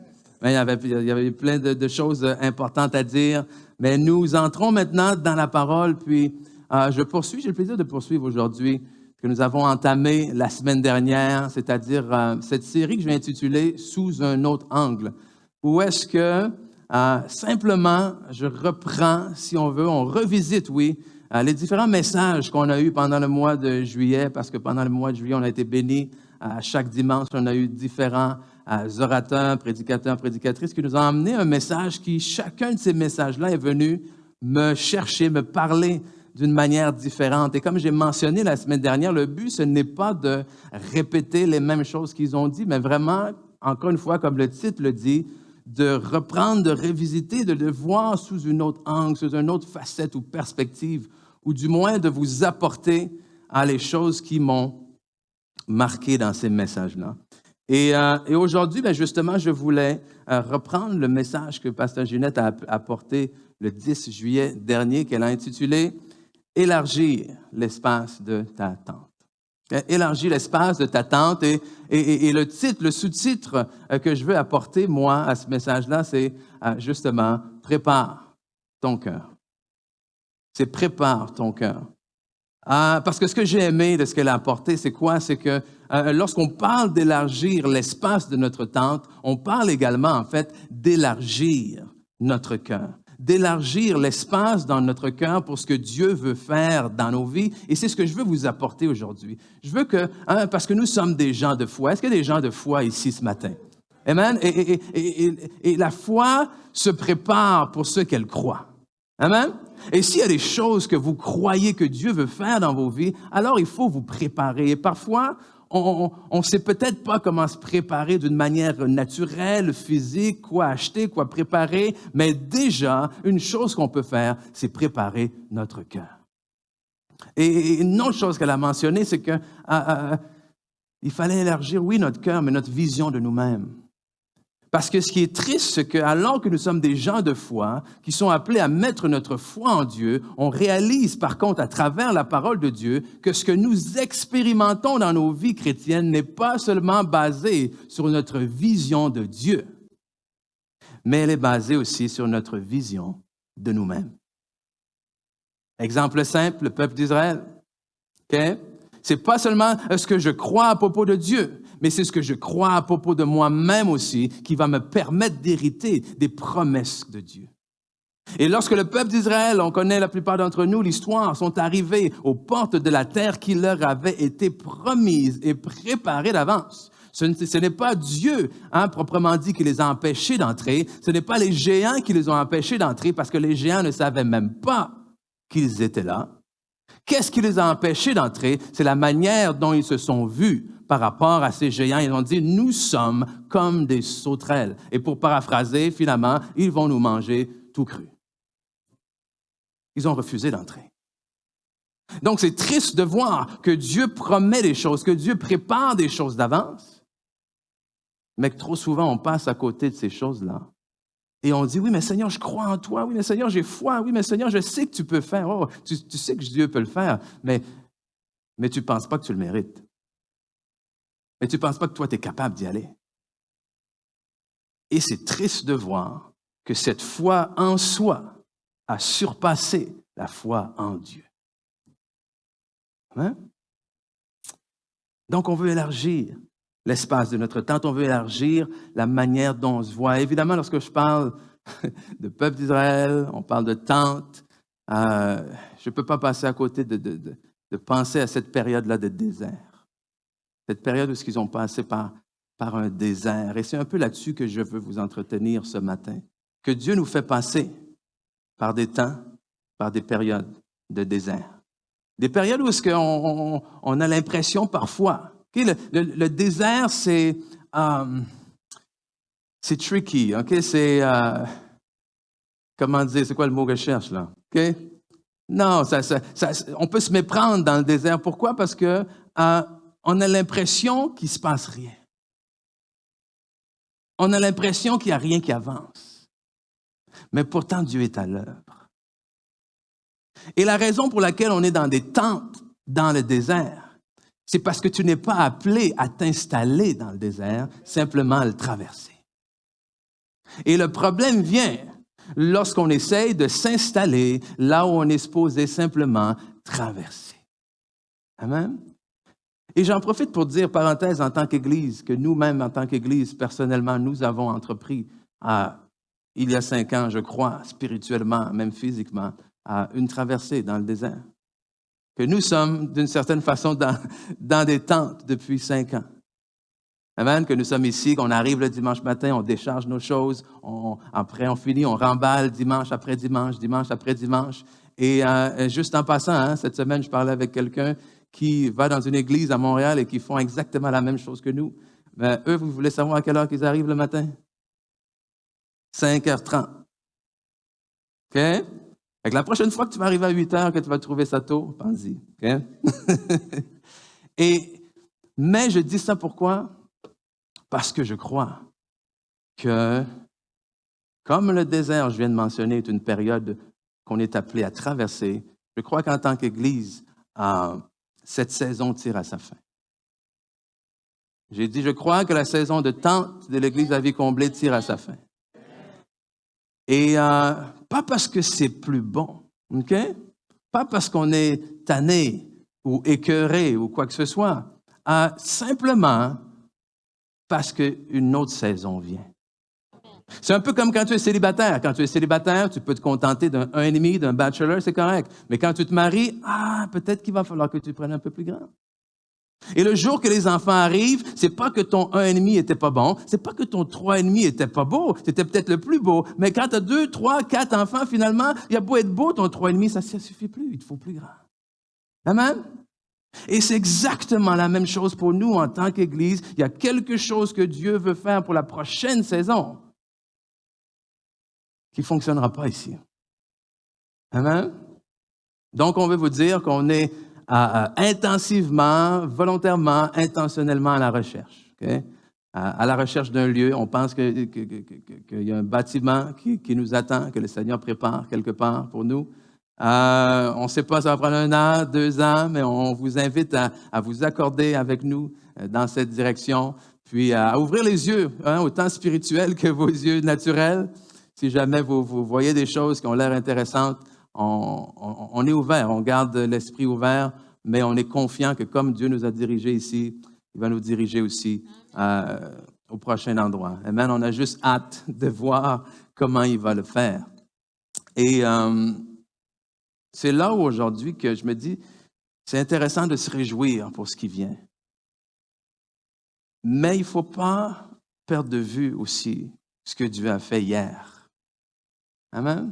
Mais il y avait plein de choses importantes à dire. Mais nous entrons maintenant dans la parole, puis j'ai le plaisir de poursuivre aujourd'hui que nous avons entamé la semaine dernière, c'est-à-dire cette série que je vais intituler « Sous un autre angle », où est-ce que simplement, je reprends, si on veut, on revisite, oui, les différents messages qu'on a eus pendant le mois de juillet, parce que pendant le mois de juillet, on a été bénis. Chaque dimanche, on a eu différents orateurs, prédicateurs, prédicatrices qui nous ont amené un message qui, chacun de ces messages-là est venu me chercher, me parler d'une manière différente. Et comme j'ai mentionné la semaine dernière, le but, ce n'est pas de répéter les mêmes choses qu'ils ont dit, mais vraiment, encore une fois, comme le titre le dit, de reprendre, de revisiter, de le voir sous une autre angle, sous une autre facette ou perspective, ou du moins de vous apporter les choses qui m'ont marqué dans ces messages-là. Et aujourd'hui, justement, je voulais reprendre le message que Pasteur Ginette a apporté le 10 juillet dernier, qu'elle a intitulé « Élargir l'espace de ta tente ». Élargir l'espace de ta tente. Et le titre, le sous-titre que je veux apporter, moi, à ce message-là, c'est justement « Prépare ton cœur ». C'est « Prépare ton cœur ». Parce que ce que j'ai aimé de ce qu'elle a apporté, c'est quoi? C'est que lorsqu'on parle d'élargir l'espace de notre tente, on parle également, en fait, d'élargir notre cœur. D'élargir l'espace dans notre cœur pour ce que Dieu veut faire dans nos vies. Et c'est ce que je veux vous apporter aujourd'hui. Je veux que, parce que nous sommes des gens de foi. Est-ce qu'il y a des gens de foi ici ce matin? Amen? Et la foi se prépare pour ceux qu'elle croit. Amen? Et s'il y a des choses que vous croyez que Dieu veut faire dans vos vies, alors il faut vous préparer. Et parfois, on ne sait peut-être pas comment se préparer d'une manière naturelle, physique, quoi acheter, quoi préparer, mais déjà, une chose qu'on peut faire, c'est préparer notre cœur. Et une autre chose qu'elle a mentionnée, c'est que il fallait élargir, oui, notre cœur, mais notre vision de nous-mêmes. Parce que ce qui est triste, c'est que alors que nous sommes des gens de foi, qui sont appelés à mettre notre foi en Dieu, on réalise par contre à travers la parole de Dieu que ce que nous expérimentons dans nos vies chrétiennes n'est pas seulement basé sur notre vision de Dieu, mais elle est basée aussi sur notre vision de nous-mêmes. Exemple simple, le peuple d'Israël. Okay? C'est pas seulement ce que je crois à propos de Dieu, mais c'est ce que je crois à propos de moi-même aussi qui va me permettre d'hériter des promesses de Dieu. Et lorsque le peuple d'Israël, on connaît la plupart d'entre nous l'histoire, sont arrivés aux portes de la terre qui leur avait été promise et préparée d'avance, ce n'est pas Dieu, proprement dit, qui les a empêchés d'entrer. Ce n'est pas les géants qui les ont empêchés d'entrer parce que les géants ne savaient même pas qu'ils étaient là. Qu'est-ce qui les a empêchés d'entrer? C'est la manière dont ils se sont vus par rapport à ces géants. Ils ont dit, nous sommes comme des sauterelles. Et pour paraphraser, finalement, ils vont nous manger tout cru. Ils ont refusé d'entrer. Donc, c'est triste de voir que Dieu promet des choses, que Dieu prépare des choses d'avance, mais que trop souvent, on passe à côté de ces choses-là. Et on dit, oui, mais Seigneur, je crois en toi. Oui, mais Seigneur, j'ai foi. Oui, mais Seigneur, je sais que tu peux faire. Oh, tu sais que Dieu peut le faire. Mais mais tu ne penses pas que tu le mérites. Mais tu ne penses pas que toi, tu es capable d'y aller. Et c'est triste de voir que cette foi en soi a surpassé la foi en Dieu. Hein? Donc, on veut élargir l'espace de notre tente, on veut élargir la manière dont on se voit. Évidemment, lorsque je parle de peuple d'Israël, on parle de tente, je ne peux pas passer à côté de penser à cette période-là de désert. Cette période où ils ont passé par un désert. Et c'est un peu là-dessus que je veux vous entretenir ce matin. Que Dieu nous fait passer par des temps, par des périodes de désert. Des périodes où on a l'impression parfois. Okay, le désert, c'est tricky. Okay? C'est, comment dire, c'est quoi le mot que je cherche là? Okay? Non, on peut se méprendre dans le désert. Pourquoi? Parce que on a l'impression qu'il ne se passe rien. On a l'impression qu'il n'y a rien qui avance. Mais pourtant, Dieu est à l'œuvre. Et la raison pour laquelle on est dans des tentes dans le désert, c'est parce que tu n'es pas appelé à t'installer dans le désert, simplement à le traverser. Et le problème vient lorsqu'on essaye de s'installer là où on est supposé simplement traverser. Amen? Et j'en profite pour dire, parenthèse, en tant qu'Église, que nous-mêmes, en tant qu'Église, personnellement, nous avons entrepris, il y a 5 ans, je crois, spirituellement, même physiquement, une traversée dans le désert. Que nous sommes, d'une certaine façon, dans des tentes depuis 5 ans. Amen, que nous sommes ici, qu'on arrive le dimanche matin, on décharge nos choses, après on finit, on remballe dimanche après dimanche, dimanche après dimanche. Et juste en passant, cette semaine, je parlais avec quelqu'un qui va dans une église à Montréal et qui font exactement la même chose que nous. Mais eux, vous voulez savoir à quelle heure qu'ils arrivent le matin? 5h30. OK? Fait que la prochaine fois que tu vas arriver à 8h, que tu vas trouver ça tôt, pense-y. Okay? Mais je dis ça pourquoi? Parce que je crois que, comme le désert, je viens de mentionner, est une période qu'on est appelé à traverser, je crois qu'en tant qu'Église, cette saison tire à sa fin. J'ai dit, je crois que la saison de tente de l'Église à vie comblée tire à sa fin. Et pas parce que c'est plus bon, OK? Pas parce qu'on est tanné ou écœuré ou quoi que ce soit. Simplement parce qu'une autre saison vient. C'est un peu comme quand tu es célibataire. Quand tu es célibataire, tu peux te contenter d'un 1,5, d'un bachelor, c'est correct. Mais quand tu te maries, peut-être qu'il va falloir que tu prennes un peu plus grand. Et le jour que les enfants arrivent, c'est pas que ton 1,5 était pas bon, c'est pas que ton 3,5 était pas beau, c'était peut-être le plus beau, mais quand tu as 2, 3, 4 enfants, finalement, il a beau être beau, ton 3,5, ça ne suffit plus, il te faut plus grand. Amen? Et c'est exactement la même chose pour nous en tant qu'Église. Il y a quelque chose que Dieu veut faire pour la prochaine saison qui ne fonctionnera pas ici. Amen? Donc, on veut vous dire qu'on est intensivement, volontairement, intentionnellement à la recherche. Okay? À la recherche d'un lieu. On pense qu'il y a un bâtiment qui nous attend, que le Seigneur prépare quelque part pour nous. On ne sait pas, ça va prendre 1 an, 2 ans, mais on vous invite à vous accorder avec nous dans cette direction, puis à ouvrir les yeux, autant spirituels que vos yeux naturels. Si jamais vous voyez des choses qui ont l'air intéressantes, on est ouvert, on garde l'esprit ouvert, mais on est confiant que comme Dieu nous a dirigés ici, il va nous diriger aussi au prochain endroit. Amen. On a juste hâte de voir comment il va le faire. Et c'est là où aujourd'hui que je me dis, c'est intéressant de se réjouir pour ce qui vient. Mais il ne faut pas perdre de vue aussi ce que Dieu a fait hier. Amen.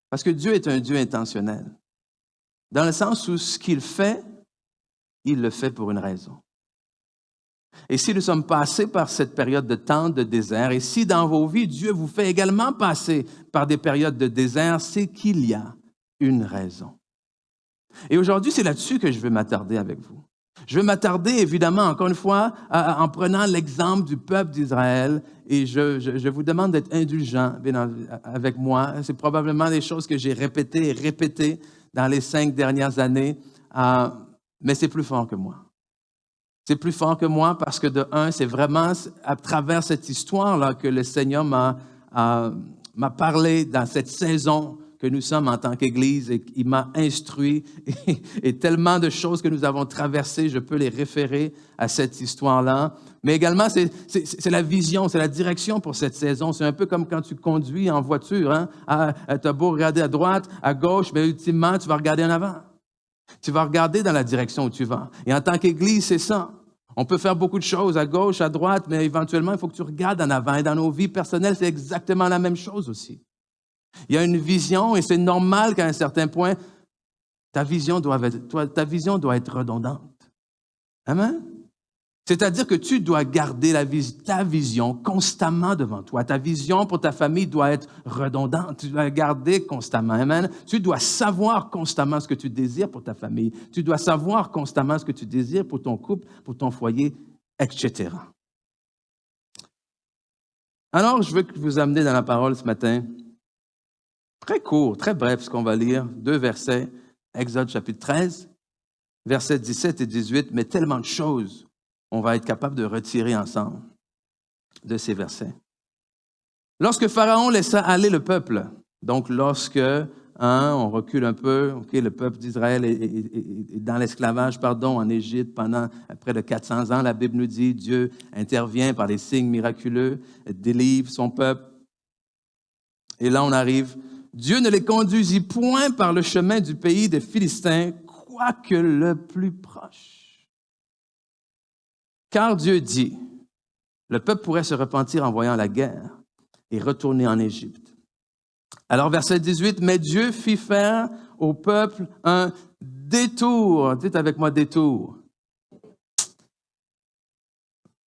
Parce que Dieu est un Dieu intentionnel. Dans le sens où ce qu'il fait, il le fait pour une raison. Et si nous sommes passés par cette période de tente, de désert, et si dans vos vies, Dieu vous fait également passer par des périodes de désert, c'est qu'il y a une raison. Et aujourd'hui, c'est là-dessus que je veux m'attarder avec vous. Je veux m'attarder, évidemment, encore une fois, en prenant l'exemple du peuple d'Israël, et je vous demande d'être indulgent avec moi. C'est probablement des choses que j'ai répétées dans les 5 dernières années. mais c'est plus fort que moi. C'est plus fort que moi parce que de un, c'est vraiment à travers cette histoire-là que le Seigneur m'a parlé dans cette saison que nous sommes en tant qu'Église et il m'a instruit et tellement de choses que nous avons traversées, je peux les référer à cette histoire-là. Mais également, c'est la vision, c'est la direction pour cette saison. C'est un peu comme quand tu conduis en voiture. Hein? Tu as beau regarder à droite, à gauche, mais ultimement, tu vas regarder en avant. Tu vas regarder dans la direction où tu vas. Et en tant qu'Église, c'est ça. On peut faire beaucoup de choses à gauche, à droite, mais éventuellement, il faut que tu regardes en avant. Et dans nos vies personnelles, c'est exactement la même chose aussi. Il y a une vision et c'est normal qu'à un certain point, ta vision doit être redondante. Amen? C'est-à-dire que tu dois garder ta vision constamment devant toi. Ta vision pour ta famille doit être redondante. Tu dois la garder constamment. Amen? Tu dois savoir constamment ce que tu désires pour ta famille. Tu dois savoir constamment ce que tu désires pour ton couple, pour ton foyer, etc. Alors, je veux vous amener dans la parole ce matin. Très court, très bref, ce qu'on va lire. 2 versets, Exode chapitre 13, versets 17 et 18, mais tellement de choses on va être capable de retirer ensemble de ces versets. Lorsque Pharaon laissa aller le peuple, donc lorsque, on recule un peu, le peuple d'Israël est dans l'esclavage, en Égypte pendant près de 400 ans, la Bible nous dit, Dieu intervient par des signes miraculeux, délivre son peuple. Et là, on arrive. Dieu ne les conduisit point par le chemin du pays des Philistins, quoique le plus proche. Car Dieu dit, le peuple pourrait se repentir en voyant la guerre et retourner en Égypte. Alors, verset 18, mais Dieu fit faire au peuple un détour. Dites avec moi, détour.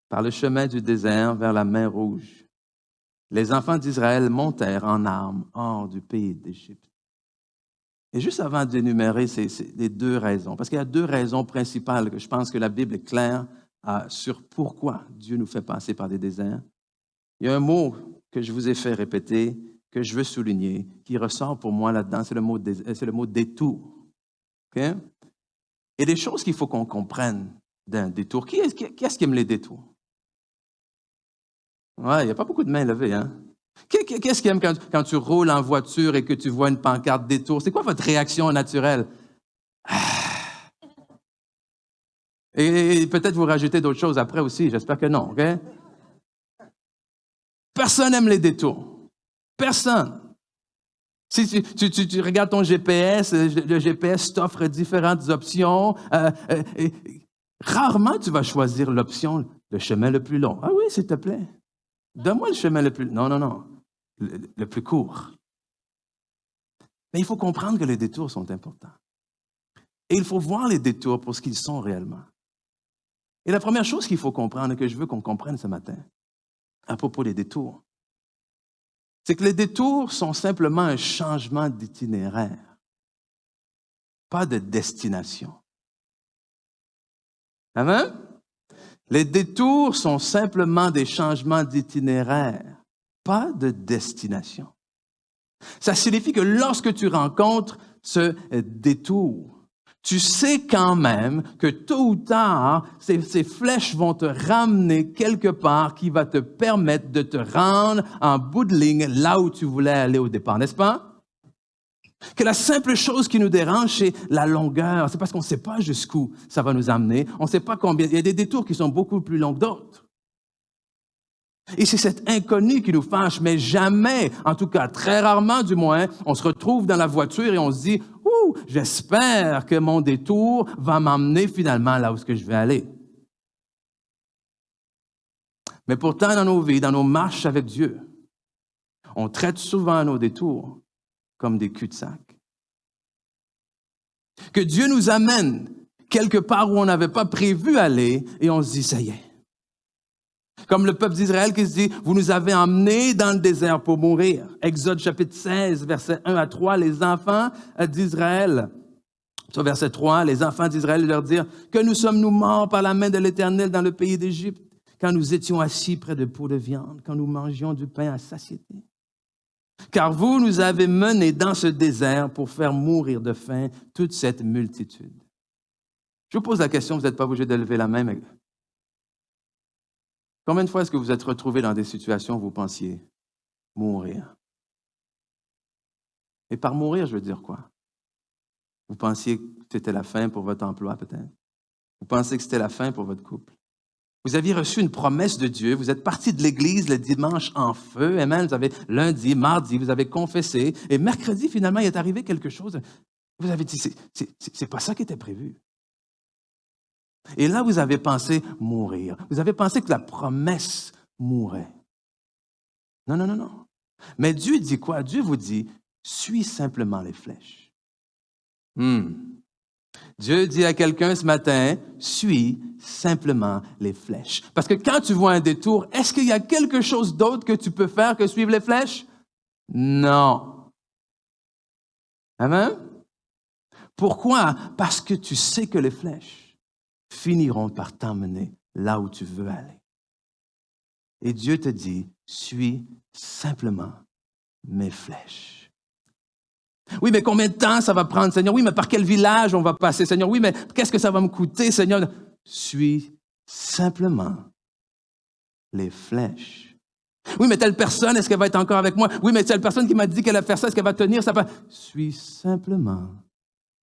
Par le chemin du désert vers la mer Rouge. Les enfants d'Israël montèrent en armes hors du pays d'Égypte. Et juste avant d'énumérer les 2 raisons, parce qu'il y a 2 raisons principales que je pense que la Bible est claire sur pourquoi Dieu nous fait passer par des déserts. Il y a un mot que je vous ai fait répéter, que je veux souligner, qui ressort pour moi là-dedans, c'est le mot détour. Okay? Et des choses qu'il faut qu'on comprenne d'un détour. Qui est-ce qui aime les détours? Ouais, il n'y a pas beaucoup de mains levées, hein? Qu'est-ce qu'il aime quand tu roules en voiture et que tu vois une pancarte détour? C'est quoi votre réaction naturelle? Et peut-être vous rajoutez d'autres choses après aussi, j'espère que non, OK? Personne n'aime les détours. Personne. Si tu regardes ton GPS, le GPS t'offre différentes options. Rarement tu vas choisir l'option, le chemin le plus long. Ah oui, s'il te plaît. Donne-moi le chemin le plus... Non. Le plus court. Mais il faut comprendre que les détours sont importants. Et il faut voir les détours pour ce qu'ils sont réellement. Et la première chose qu'il faut comprendre, et que je veux qu'on comprenne ce matin, à propos des détours, c'est que les détours sont simplement un changement d'itinéraire, pas de destination. Amen? Les détours sont simplement des changements d'itinéraire, pas de destination. Ça signifie que lorsque tu rencontres ce détour, tu sais quand même que tôt ou tard, ces flèches vont te ramener quelque part qui va te permettre de te rendre en bout de ligne là où tu voulais aller au départ, n'est-ce pas? Que la simple chose qui nous dérange, c'est la longueur. C'est parce qu'on ne sait pas jusqu'où ça va nous amener. On ne sait pas combien. Il y a des détours qui sont beaucoup plus longs que d'autres. Et c'est cet inconnu qui nous fâche, mais jamais, en tout cas très rarement du moins, on se retrouve dans la voiture et on se dit « Ouh, j'espère que mon détour va m'emmener finalement là où je vais aller. » Mais pourtant, dans nos vies, dans nos marches avec Dieu, on traite souvent nos détours comme des cul-de-sac. Que Dieu nous amène quelque part où on n'avait pas prévu aller et on se dit, ça y est. Comme le peuple d'Israël qui se dit, vous nous avez emmenés dans le désert pour mourir. Exode chapitre 16, versets 1 à 3, les enfants d'Israël, verset 3, les enfants d'Israël leur dirent, que nous sommes-nous morts par la main de l'Éternel dans le pays d'Égypte, quand nous étions assis près de pots de viande, quand nous mangions du pain à satiété. Car vous nous avez menés dans ce désert pour faire mourir de faim toute cette multitude. Je vous pose la question, vous n'êtes pas obligé de lever la main, mais combien de fois est-ce que vous êtes retrouvé dans des situations où vous pensiez mourir? Et par mourir, je veux dire quoi? Vous pensiez que c'était la fin pour votre emploi, peut-être? Vous pensez que c'était la fin pour votre couple? Vous aviez reçu une promesse de Dieu, vous êtes parti de l'église le dimanche en feu, amen, vous avez lundi, mardi, vous avez confessé, et mercredi, finalement, il est arrivé quelque chose. Vous avez dit, c'est pas ça qui était prévu. Et là, vous avez pensé mourir. Vous avez pensé que la promesse mourrait. Non, non, non, non. Mais Dieu dit quoi? Dieu vous dit, suis simplement les flèches. Dieu dit à quelqu'un ce matin, suis simplement les flèches. Parce que quand tu vois un détour, est-ce qu'il y a quelque chose d'autre que tu peux faire que suivre les flèches? Non. Amen? Pourquoi? Parce que tu sais que les flèches finiront par t'emmener là où tu veux aller. Et Dieu te dit, suis simplement mes flèches. Oui, mais combien de temps ça va prendre, Seigneur? Oui, mais par quel village on va passer, Seigneur? Oui, mais qu'est-ce que ça va me coûter, Seigneur? Suis simplement les flèches. Oui, mais telle personne, est-ce qu'elle va être encore avec moi? Oui, mais telle personne qui m'a dit qu'elle allait faire ça, est-ce qu'elle va tenir? Suis simplement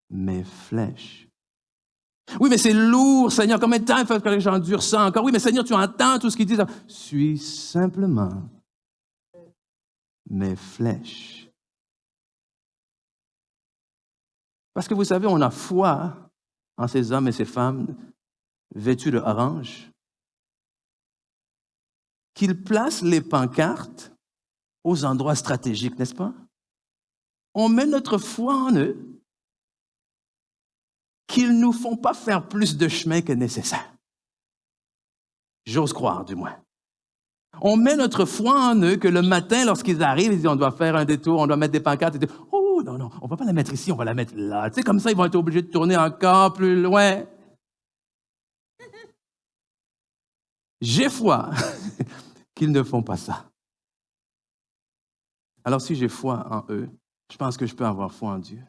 mes flèches. Oui, mais c'est lourd, Seigneur. Combien de temps il faut que j'endure ça encore? Oui, mais Seigneur, tu entends tout ce qu'ils disent. Suis simplement mes flèches. Parce que vous savez, on a foi en ces hommes et ces femmes vêtus de orange, qu'ils placent les pancartes aux endroits stratégiques, n'est-ce pas? On met notre foi en eux, qu'ils ne nous font pas faire plus de chemin que nécessaire. J'ose croire, du moins. On met notre foi en eux que le matin, lorsqu'ils arrivent, ils disent on doit faire un détour, on doit mettre des pancartes. Ils disent, oh non, on ne va pas la mettre ici, on va la mettre là. Tu sais, comme ça, ils vont être obligés de tourner encore plus loin. J'ai foi qu'ils ne font pas ça. Alors, si j'ai foi en eux, je pense que je peux avoir foi en Dieu.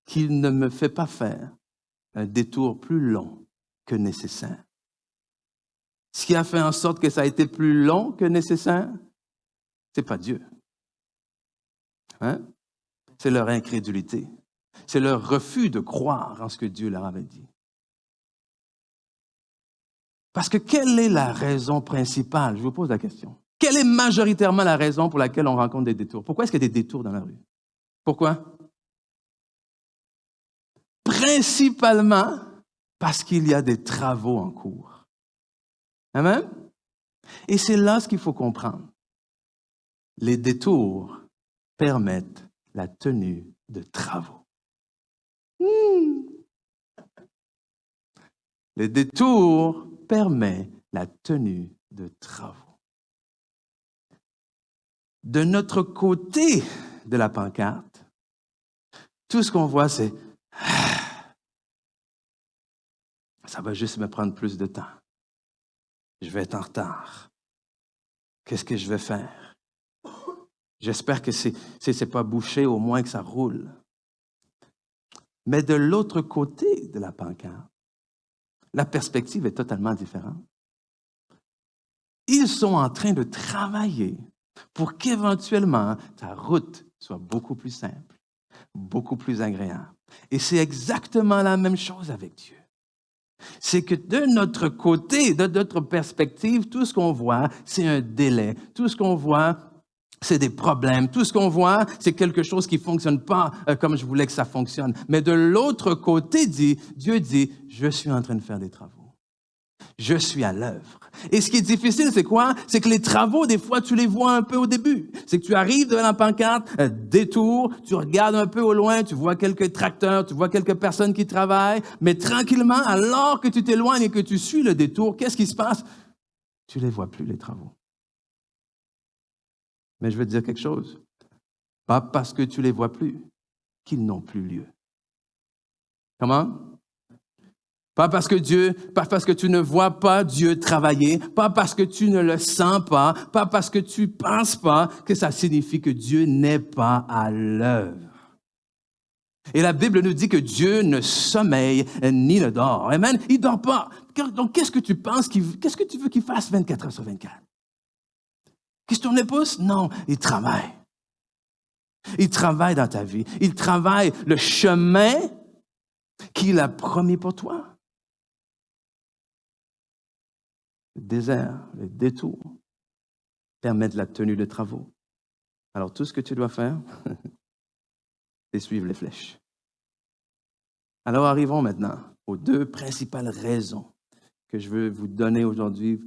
Qu'il ne me fait pas faire un détour plus long que nécessaire. Ce qui a fait en sorte que ça a été plus long que nécessaire, ce n'est pas Dieu. Hein? C'est leur incrédulité. C'est leur refus de croire en ce que Dieu leur avait dit. Parce que quelle est la raison principale? Je vous pose la question. Quelle est majoritairement la raison pour laquelle on rencontre des détours? Pourquoi est-ce qu'il y a des détours dans la rue? Pourquoi? Principalement parce qu'il y a des travaux en cours. Amen? Et c'est là ce qu'il faut comprendre. Les détours permettent la tenue de travaux. Les détours permettent la tenue de travaux. De notre côté de la pancarte, tout ce qu'on voit, c'est ça va juste me prendre plus de temps. Je vais être en retard. Qu'est-ce que je vais faire? J'espère que c'est pas bouché, au moins que ça roule. Mais de l'autre côté de la pancarte, la perspective est totalement différente. Ils sont en train de travailler pour qu'éventuellement ta route soit beaucoup plus simple, beaucoup plus agréable. Et c'est exactement la même chose avec Dieu. C'est que de notre côté, de notre perspective, tout ce qu'on voit, c'est un délai. Tout ce qu'on voit, c'est des problèmes. Tout ce qu'on voit, c'est quelque chose qui ne fonctionne pas comme je voulais que ça fonctionne. Mais de l'autre côté, Dieu dit, je suis en train de faire des travaux. Je suis à l'œuvre. Et ce qui est difficile, c'est quoi? C'est que les travaux, des fois, tu les vois un peu au début. C'est que tu arrives devant la pancarte, détour, tu regardes un peu au loin, tu vois quelques tracteurs, tu vois quelques personnes qui travaillent, mais tranquillement, alors que tu t'éloignes et que tu suis le détour, qu'est-ce qui se passe? Tu ne les vois plus, les travaux. Mais je veux te dire quelque chose. Pas parce que tu ne les vois plus qu'ils n'ont plus lieu. Comment? Pas parce que tu ne vois pas Dieu travailler, pas parce que tu ne le sens pas parce que tu ne penses pas que ça signifie que Dieu n'est pas à l'œuvre. Et la Bible nous dit que Dieu ne sommeille ni ne dort. Amen. Il ne dort pas. Donc, qu'est-ce que tu penses qu'est-ce que tu veux qu'il fasse 24 heures sur 24? Qu'est-ce que ton épouse? Non, il travaille. Il travaille dans ta vie. Il travaille le chemin qu'il a promis pour toi. Le désert, le détour permettent la tenue de travaux. Alors, tout ce que tu dois faire, c'est suivre les flèches. Alors, arrivons maintenant aux deux principales raisons que je veux vous donner aujourd'hui,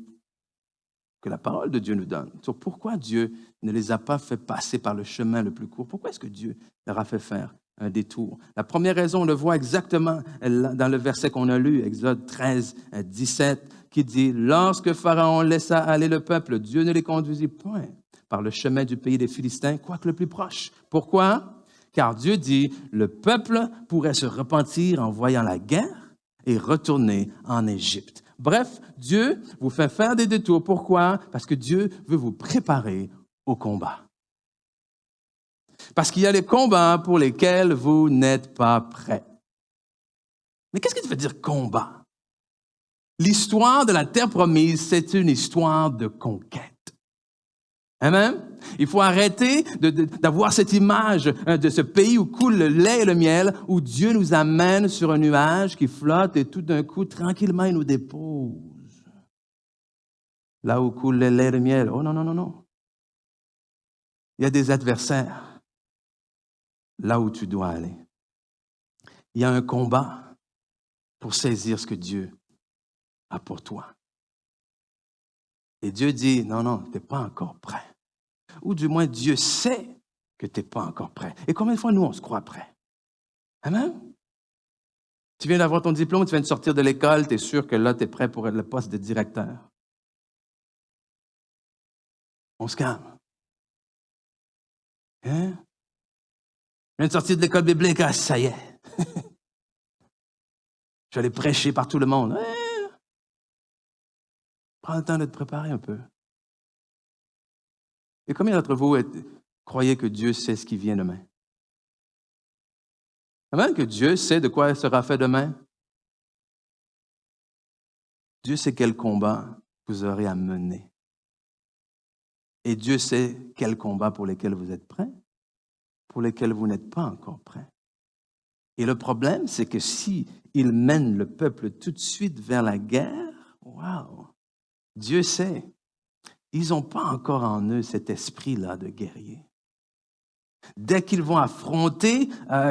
que la parole de Dieu nous donne, sur pourquoi Dieu ne les a pas fait passer par le chemin le plus court. Pourquoi est-ce que Dieu leur a fait faire un détour? La première raison, on le voit exactement dans le verset qu'on a lu, Exode 13, 17, qui dit « Lorsque Pharaon laissa aller le peuple, Dieu ne les conduisit point par le chemin du pays des Philistins, quoique le plus proche. » Pourquoi? Car Dieu dit « Le peuple pourrait se repentir en voyant la guerre et retourner en Égypte. » Bref, Dieu vous fait faire des détours. Pourquoi? Parce que Dieu veut vous préparer au combat. Parce qu'il y a les combats pour lesquels vous n'êtes pas prêts. Mais qu'est-ce que ça veut dire combat? L'histoire de la terre promise, c'est une histoire de conquête. Amen? Il faut arrêter d'avoir cette image de ce pays où coule le lait et le miel, où Dieu nous amène sur un nuage qui flotte et tout d'un coup, tranquillement, il nous dépose. Là où coule le lait et le miel. Oh non, non, non, non. Il y a des adversaires là où tu dois aller. Il y a un combat pour saisir ce que Dieu a pour toi. Et Dieu dit, non, non, tu n'es pas encore prêt. Ou du moins, Dieu sait que tu n'es pas encore prêt. Et combien de fois, nous, on se croit prêt? Amen? Tu viens d'avoir ton diplôme, tu viens de sortir de l'école, tu es sûr que là, tu es prêt pour le poste de directeur. On se calme. Hein? Je viens de sortir de l'école biblique, ah, ça y est. Je vais aller prêcher par tout le monde. Prends le temps de te préparer un peu. Et combien d'entre vous croyez que Dieu sait ce qui vient demain? Amen, que Dieu sait de quoi sera fait demain? Dieu sait quel combat vous aurez à mener. Et Dieu sait quel combat pour lesquels vous êtes prêts, pour lesquels vous n'êtes pas encore prêts. Et le problème, c'est que si il mène le peuple tout de suite vers la guerre, wow, Dieu sait. Ils n'ont pas encore en eux cet esprit-là de guerrier. Dès qu'ils vont affronter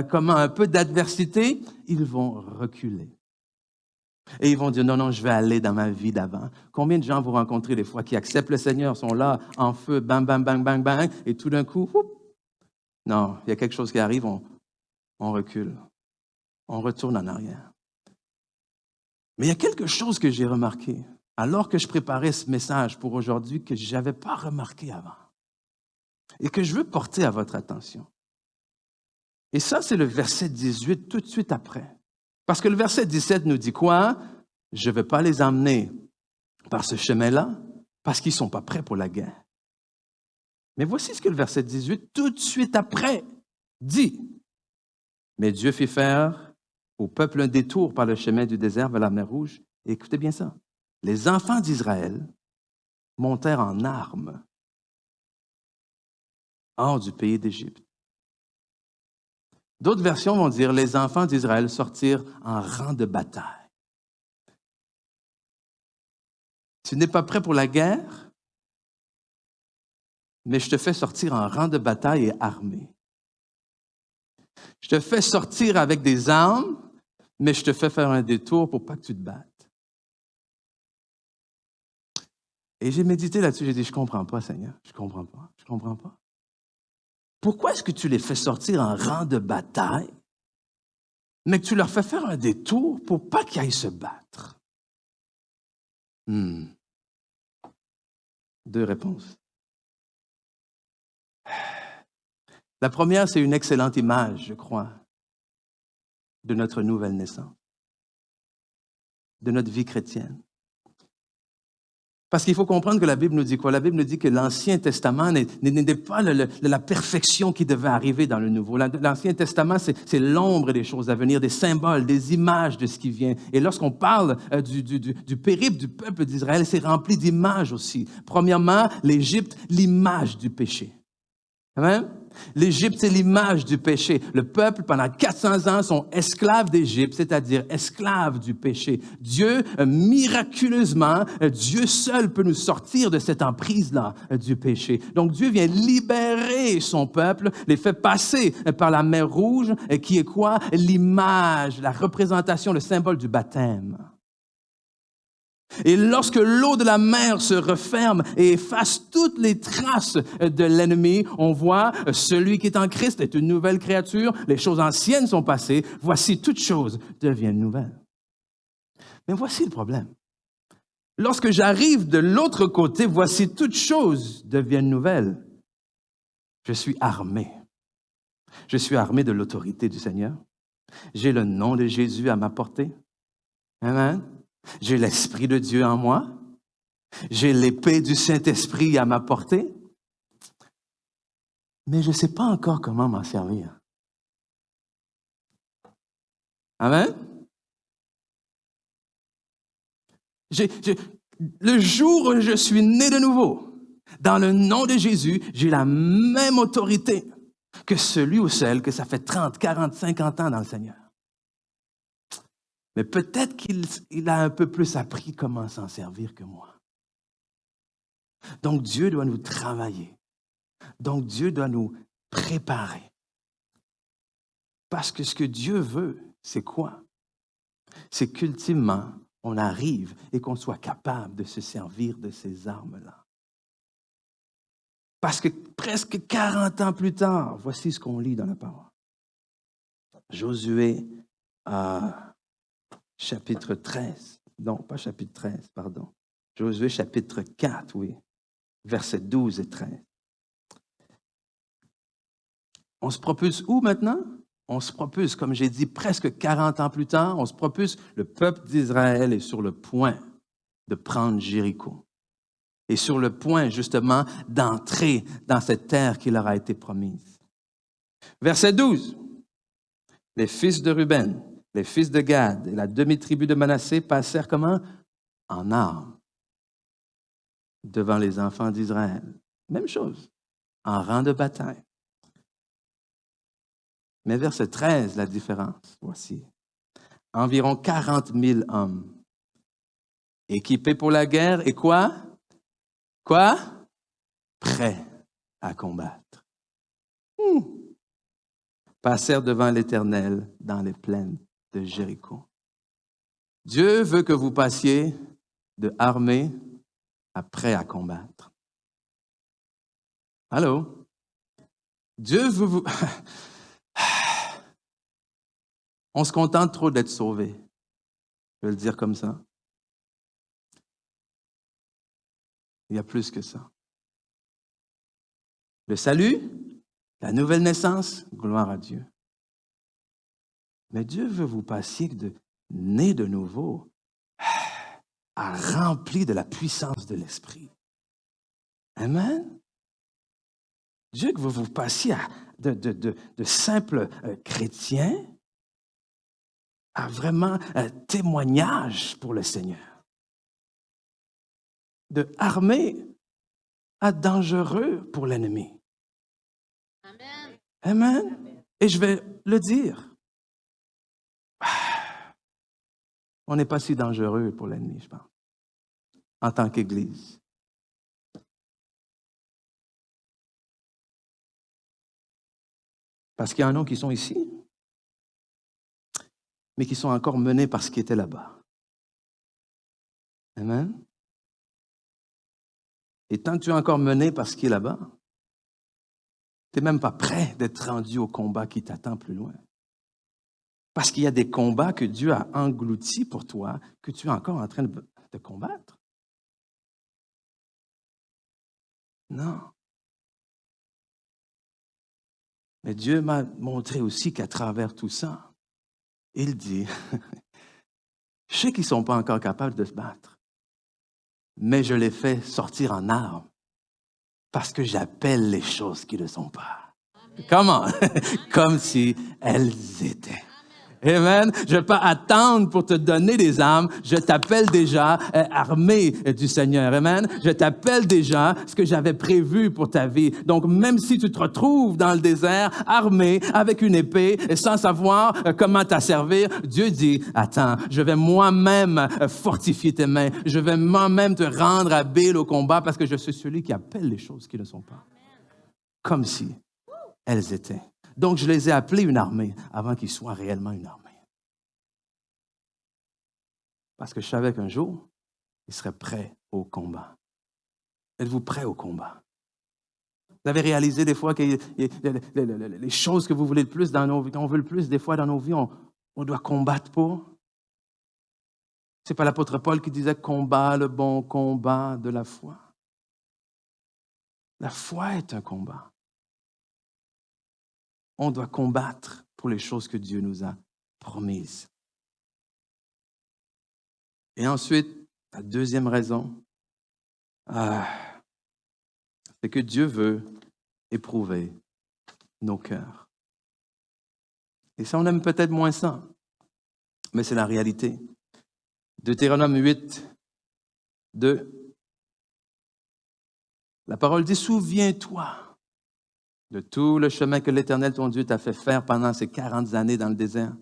comme un peu d'adversité, ils vont reculer. Et ils vont dire, non, non, je vais aller dans ma vie d'avant. Combien de gens vous rencontrez des fois qui acceptent le Seigneur, sont là en feu, bang, bang, bang, bang, bang, et tout d'un coup, non, il y a quelque chose qui arrive, on recule. On retourne en arrière. Mais il y a quelque chose que j'ai remarqué. Alors que je préparais ce message pour aujourd'hui que je n'avais pas remarqué avant et que je veux porter à votre attention. Et ça, c'est le verset 18 tout de suite après. Parce que le verset 17 nous dit quoi? Je ne vais pas les emmener par ce chemin-là parce qu'ils ne sont pas prêts pour la guerre. Mais voici ce que le verset 18, tout de suite après, dit. Mais Dieu fit faire au peuple un détour par le chemin du désert vers la mer Rouge. Et écoutez bien ça. Les enfants d'Israël montèrent en armes hors du pays d'Égypte. D'autres versions vont dire les enfants d'Israël sortirent en rang de bataille. Tu n'es pas prêt pour la guerre, mais je te fais sortir en rang de bataille et armé. Je te fais sortir avec des armes, mais je te fais faire un détour pour pas que tu te battes. Et j'ai médité là-dessus, j'ai dit, je ne comprends pas, Seigneur, je ne comprends pas, je ne comprends pas. Pourquoi est-ce que tu les fais sortir en rang de bataille, mais que tu leur fais faire un détour pour pas qu'ils aillent se battre? Deux réponses. La première, c'est une excellente image, je crois, de notre nouvelle naissance, de notre vie chrétienne. Parce qu'il faut comprendre que la Bible nous dit quoi? La Bible nous dit que l'Ancien Testament n'est pas la perfection qui devait arriver dans le Nouveau. L'Ancien Testament, c'est l'ombre des choses à venir, des symboles, des images de ce qui vient. Et lorsqu'on parle du périple du peuple d'Israël, c'est rempli d'images aussi. Premièrement, l'Égypte, l'image du péché. Amen? L'Égypte, c'est l'image du péché. Le peuple, pendant 400 ans, sont esclaves d'Égypte, c'est-à-dire esclaves du péché. Dieu, miraculeusement, Dieu seul peut nous sortir de cette emprise-là du péché. Donc, Dieu vient libérer son peuple, les fait passer par la mer Rouge, qui est quoi? L'image, la représentation, le symbole du baptême. Et lorsque l'eau de la mer se referme et efface toutes les traces de l'ennemi, on voit celui qui est en Christ est une nouvelle créature, les choses anciennes sont passées, voici toutes choses deviennent nouvelles. Mais voici le problème. Lorsque j'arrive de l'autre côté, voici toutes choses deviennent nouvelles. Je suis armé. Je suis armé de l'autorité du Seigneur. J'ai le nom de Jésus à ma portée. Amen. J'ai l'Esprit de Dieu en moi. J'ai l'épée du Saint-Esprit à ma portée. Mais je ne sais pas encore comment m'en servir. Amen? Le jour où je suis né de nouveau, dans le nom de Jésus, j'ai la même autorité que celui ou celle que ça fait 30, 40, 50 ans dans le Seigneur. Mais peut-être qu'il a un peu plus appris comment s'en servir que moi. Donc Dieu doit nous travailler. Donc Dieu doit nous préparer. Parce que ce que Dieu veut, c'est quoi? C'est qu'ultimement, on arrive et qu'on soit capable de se servir de ces armes-là. Parce que presque 40 ans plus tard, voici ce qu'on lit dans la parole. Josué chapitre 13. Non, pas chapitre 13, pardon. Josué chapitre 4, oui. Versets 12 et 13. On se propulse où maintenant? On se propulse, comme j'ai dit, presque 40 ans plus tard. On se propulse. Le peuple d'Israël est sur le point de prendre Jéricho. Et sur le point, justement, d'entrer dans cette terre qui leur a été promise. Verset 12. Les fils de Ruben, les fils de Gad et la demi-tribu de Manassé passèrent comment? En armes devant les enfants d'Israël. Même chose, en rang de bataille. Mais verset 13, la différence, voici. Environ 40 000 hommes équipés pour la guerre et quoi? Quoi? Prêts à combattre. Passèrent devant l'Éternel dans les plaines de Jéricho. Dieu veut que vous passiez de armé à prêt à combattre. Allô? Dieu veut vous... On se contente trop d'être sauvé. Je vais le dire comme ça. Il y a plus que ça. Le salut, la nouvelle naissance, gloire à Dieu. Mais Dieu veut vous passer de né de nouveau à rempli de la puissance de l'Esprit. Amen. Dieu veut vous passer de simples chrétiens à vraiment un témoignage pour le Seigneur. De armé à dangereux pour l'ennemi. Amen. Amen. Et je vais le dire. On n'est pas si dangereux pour l'ennemi, je pense, en tant qu'Église. Parce qu'il y en a qui sont ici, mais qui sont encore menés par ce qui était là-bas. Amen. Et tant que tu es encore mené par ce qui est là-bas, tu n'es même pas prêt d'être rendu au combat qui t'attend plus loin. Parce qu'il y a des combats que Dieu a engloutis pour toi, que tu es encore en train de combattre. Non. Mais Dieu m'a montré aussi qu'à travers tout ça, il dit, je sais qu'ils ne sont pas encore capables de se battre. mais je les fais sortir en armes parce que j'appelle les choses qui ne sont pas. Comment? Comme si elles étaient. Amen. Je ne vais pas attendre pour te donner des armes. Je t'appelle déjà armé du Seigneur. Amen. Je t'appelle déjà ce que j'avais prévu pour ta vie. Donc, même si tu te retrouves dans le désert, armé, avec une épée, et sans savoir comment t'asservir, Dieu dit, attends, je vais moi-même fortifier tes mains. Je vais moi-même te rendre habile au combat parce que je suis celui qui appelle les choses qui ne sont pas. Comme si elles étaient. Donc, je les ai appelés une armée avant qu'ils soient réellement une armée. Parce que je savais qu'un jour, ils seraient prêts au combat. Êtes-vous prêts au combat? Vous avez réalisé des fois que les choses que vous voulez le plus dans nos vies, qu'on veut le plus des fois dans nos vies, on doit combattre pour? C'est pas l'apôtre Paul qui disait « combat le bon combat de la foi ». La foi est un combat. On doit combattre pour les choses que Dieu nous a promises. Et ensuite, la deuxième raison, c'est que Dieu veut éprouver nos cœurs. Et ça, on aime peut-être moins ça, mais c'est la réalité. Deutéronome 8, 2. La parole dit « Souviens-toi de tout le chemin que l'Éternel, ton Dieu, t'a fait faire pendant ces 40 années dans le désert. »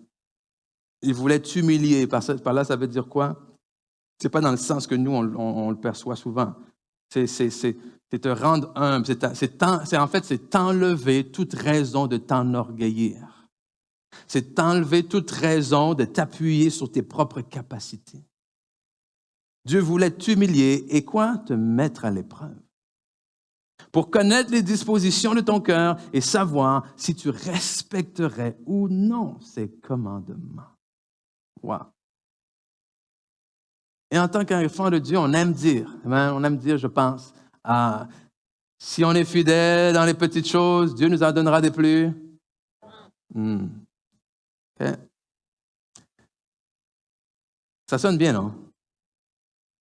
Il voulait t'humilier. Par là, ça veut dire quoi? Ce n'est pas dans le sens que nous, on le perçoit souvent. C'est te rendre humble. C'est t'enlever toute raison de t'enorgueillir. C'est t'enlever toute raison de t'appuyer sur tes propres capacités. Dieu voulait t'humilier et quoi? Te mettre à l'épreuve. Pour connaître les dispositions de ton cœur et savoir si tu respecterais ou non ses commandements. Wow. Et en tant qu'enfant de Dieu, on aime dire, je pense, si on est fidèle dans les petites choses, Dieu nous en donnera des plus. Okay. Ça sonne bien, non?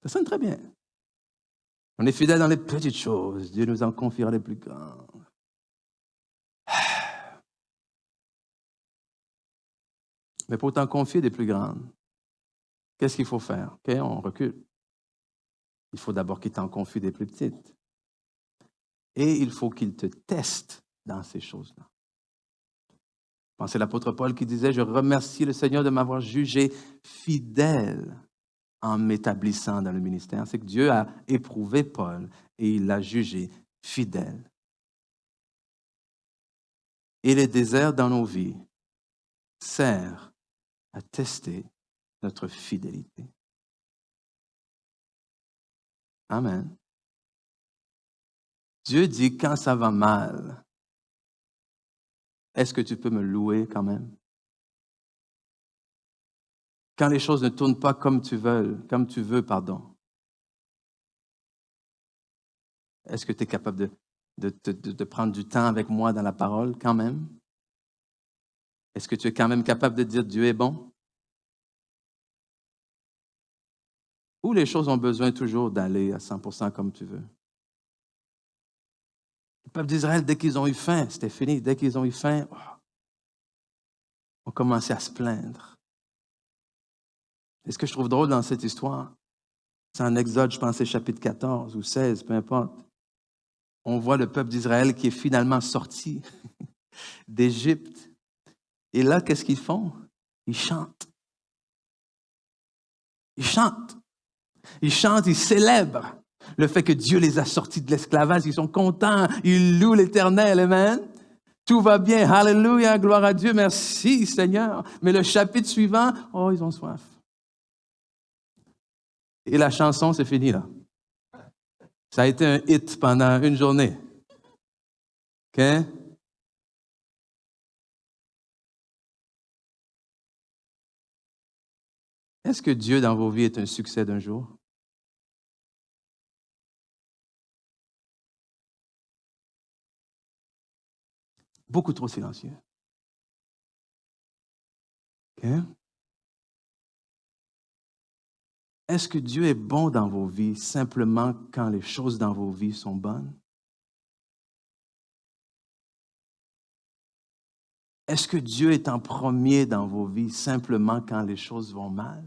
Ça sonne très bien. On est fidèle dans les petites choses, Dieu nous en confiera les plus grandes. Mais pour t'en confier des plus grandes, qu'est-ce qu'il faut faire? Okay, on recule. Il faut d'abord qu'il t'en confie des plus petites. Et il faut qu'il te teste dans ces choses-là. Pensez à l'apôtre Paul qui disait « Je remercie le Seigneur de m'avoir jugé fidèle en m'établissant dans le ministère. » C'est que Dieu a éprouvé Paul et il l'a jugé fidèle. Et les déserts dans nos vies servent à tester notre fidélité. Amen. Dieu dit, quand ça va mal, est-ce que tu peux me louer quand même? Quand les choses ne tournent pas comme tu veux, est-ce que tu es capable de prendre du temps avec moi dans la parole quand même? Est-ce que tu es quand même capable de dire Dieu est bon? Ou les choses ont besoin toujours d'aller à 100% comme tu veux? Le peuple d'Israël, dès qu'ils ont eu faim, c'était fini. Dès qu'ils ont eu faim, on commençait à se plaindre. Et ce que je trouve drôle dans cette histoire, c'est en Exode, je pense, c'est chapitre 14 ou 16, peu importe. On voit le peuple d'Israël qui est finalement sorti d'Égypte. Et là, qu'est-ce qu'ils font? Ils chantent. Ils chantent. Ils chantent, ils célèbrent le fait que Dieu les a sortis de l'esclavage. Ils sont contents, ils louent l'Éternel, amen. Tout va bien, alléluia, gloire à Dieu, merci Seigneur. Mais le chapitre suivant, ils ont soif. Et la chanson, c'est fini là. Ça a été un hit pendant une journée. OK? Est-ce que Dieu dans vos vies est un succès d'un jour? Beaucoup trop silencieux. OK? Est-ce que Dieu est bon dans vos vies simplement quand les choses dans vos vies sont bonnes? Est-ce que Dieu est en premier dans vos vies simplement quand les choses vont mal?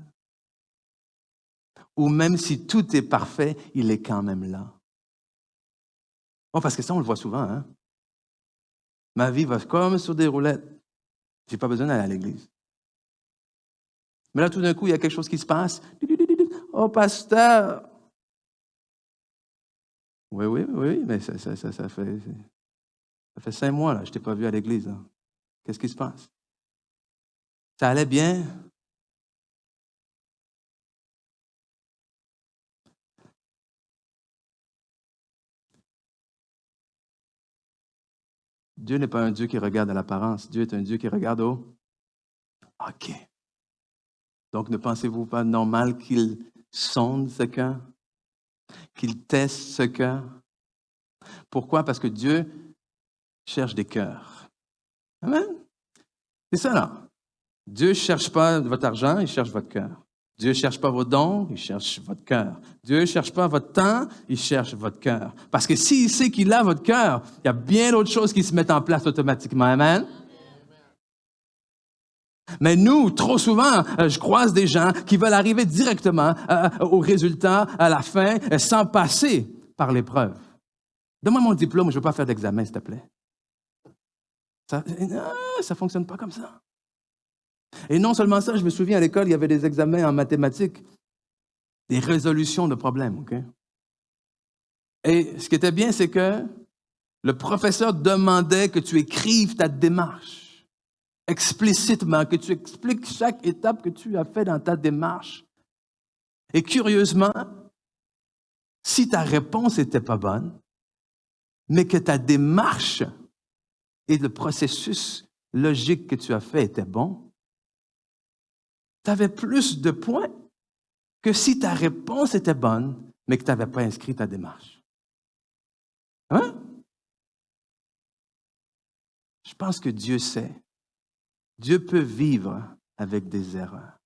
Ou même si tout est parfait, il est quand même là? Oh, parce que ça, on le voit souvent, hein? Ma vie va comme sur des roulettes. Je n'ai pas besoin d'aller à l'église. Mais là, tout d'un coup, il y a quelque chose qui se passe. Oh, pasteur! Oui, mais ça fait 5 mois, là, je ne t'ai pas vu à l'église. Là. Qu'est-ce qui se passe? Ça allait bien? Dieu n'est pas un Dieu qui regarde à l'apparence. Dieu est un Dieu qui regarde au... OK. Donc, ne pensez-vous pas normal qu'il sonde ce cœur? Qu'il teste ce cœur? Pourquoi? Parce que Dieu cherche des cœurs. Amen? C'est ça, là. Dieu ne cherche pas votre argent, il cherche votre cœur. Dieu ne cherche pas vos dons, il cherche votre cœur. Dieu ne cherche pas votre temps, il cherche votre cœur. Parce que s'il sait qu'il a votre cœur, il y a bien d'autres choses qui se mettent en place automatiquement. Amen? Mais nous, trop souvent, je croise des gens qui veulent arriver directement au résultat, à la fin, sans passer par l'épreuve. Donne-moi mon diplôme, je ne veux pas faire d'examen, s'il te plaît. Ça ne fonctionne pas comme ça. Et non seulement ça, je me souviens à l'école, il y avait des examens en mathématiques, des résolutions de problèmes. OK? Et ce qui était bien, c'est que le professeur demandait que tu écrives ta démarche explicitement, que tu expliques chaque étape que tu as fait dans ta démarche. Et curieusement, si ta réponse n'était pas bonne, mais que ta démarche et le processus logique que tu as fait était bon, tu avais plus de points que si ta réponse était bonne, mais que tu n'avais pas inscrit ta démarche. Hein? Je pense que Dieu sait. Dieu peut vivre avec des erreurs.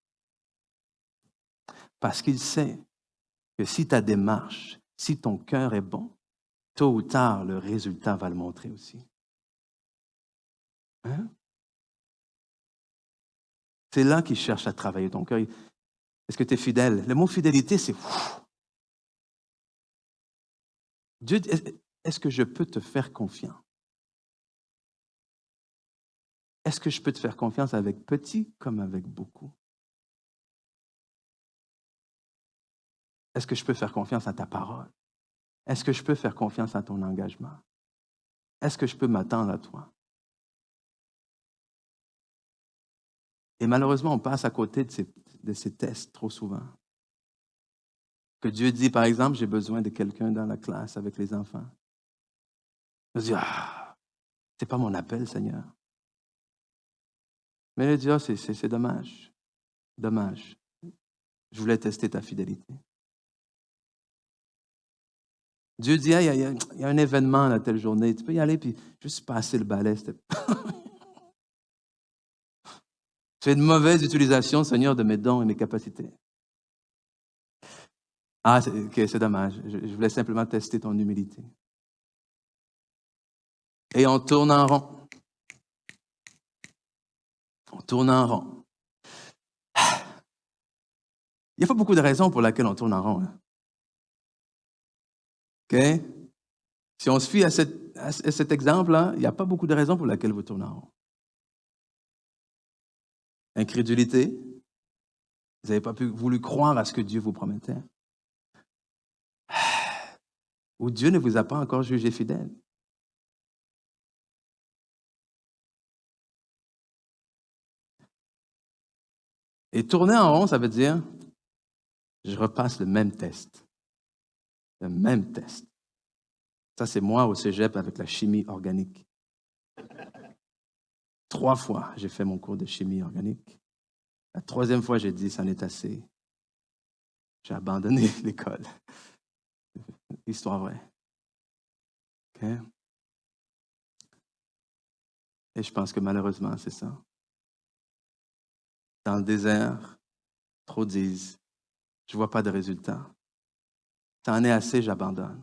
Parce qu'il sait que si ta démarche, si ton cœur est bon, tôt ou tard, le résultat va le montrer aussi. Hein? C'est là qu'il cherche à travailler ton cœur. Est-ce que tu es fidèle? Le mot fidélité, c'est fou. Dieu, est-ce que je peux te faire confiance? Est-ce que je peux te faire confiance avec petit comme avec beaucoup? Est-ce que je peux faire confiance à ta parole? Est-ce que je peux faire confiance à ton engagement? Est-ce que je peux m'attendre à toi? Et malheureusement, on passe à côté de ces tests trop souvent. Que Dieu dit, par exemple, j'ai besoin de quelqu'un dans la classe avec les enfants. Je dis, c'est pas mon appel, Seigneur. Mais il dit, c'est dommage. Dommage. Je voulais tester ta fidélité. Dieu dit, il y a un événement là, telle journée, tu peux y aller, puis juste passer le balai. Tu fais une mauvaise utilisation, Seigneur, de mes dons et mes capacités. C'est dommage. Je voulais simplement tester ton humilité. Et on tourne en rond. On tourne en rond. Il n'y a pas beaucoup de raisons pour lesquelles on tourne en rond. Hein. OK? Si on se fie à cet exemple-là, il n'y a pas beaucoup de raisons pour lesquelles vous tournez en rond. Incrédulité. Vous n'avez pas voulu croire à ce que Dieu vous promettait. Ou Dieu ne vous a pas encore jugé fidèle. Et tourner en rond, ça veut dire, je repasse le même test. Le même test. Ça, c'est moi au cégep avec la chimie organique. 3 fois, j'ai fait mon cours de chimie organique. La 3e fois, j'ai dit, ça en est assez. J'ai abandonné l'école. Histoire vraie. OK? Et je pense que malheureusement, c'est ça. Dans le désert, trop disent, Je ne vois pas de résultat. Ça en est assez, j'abandonne.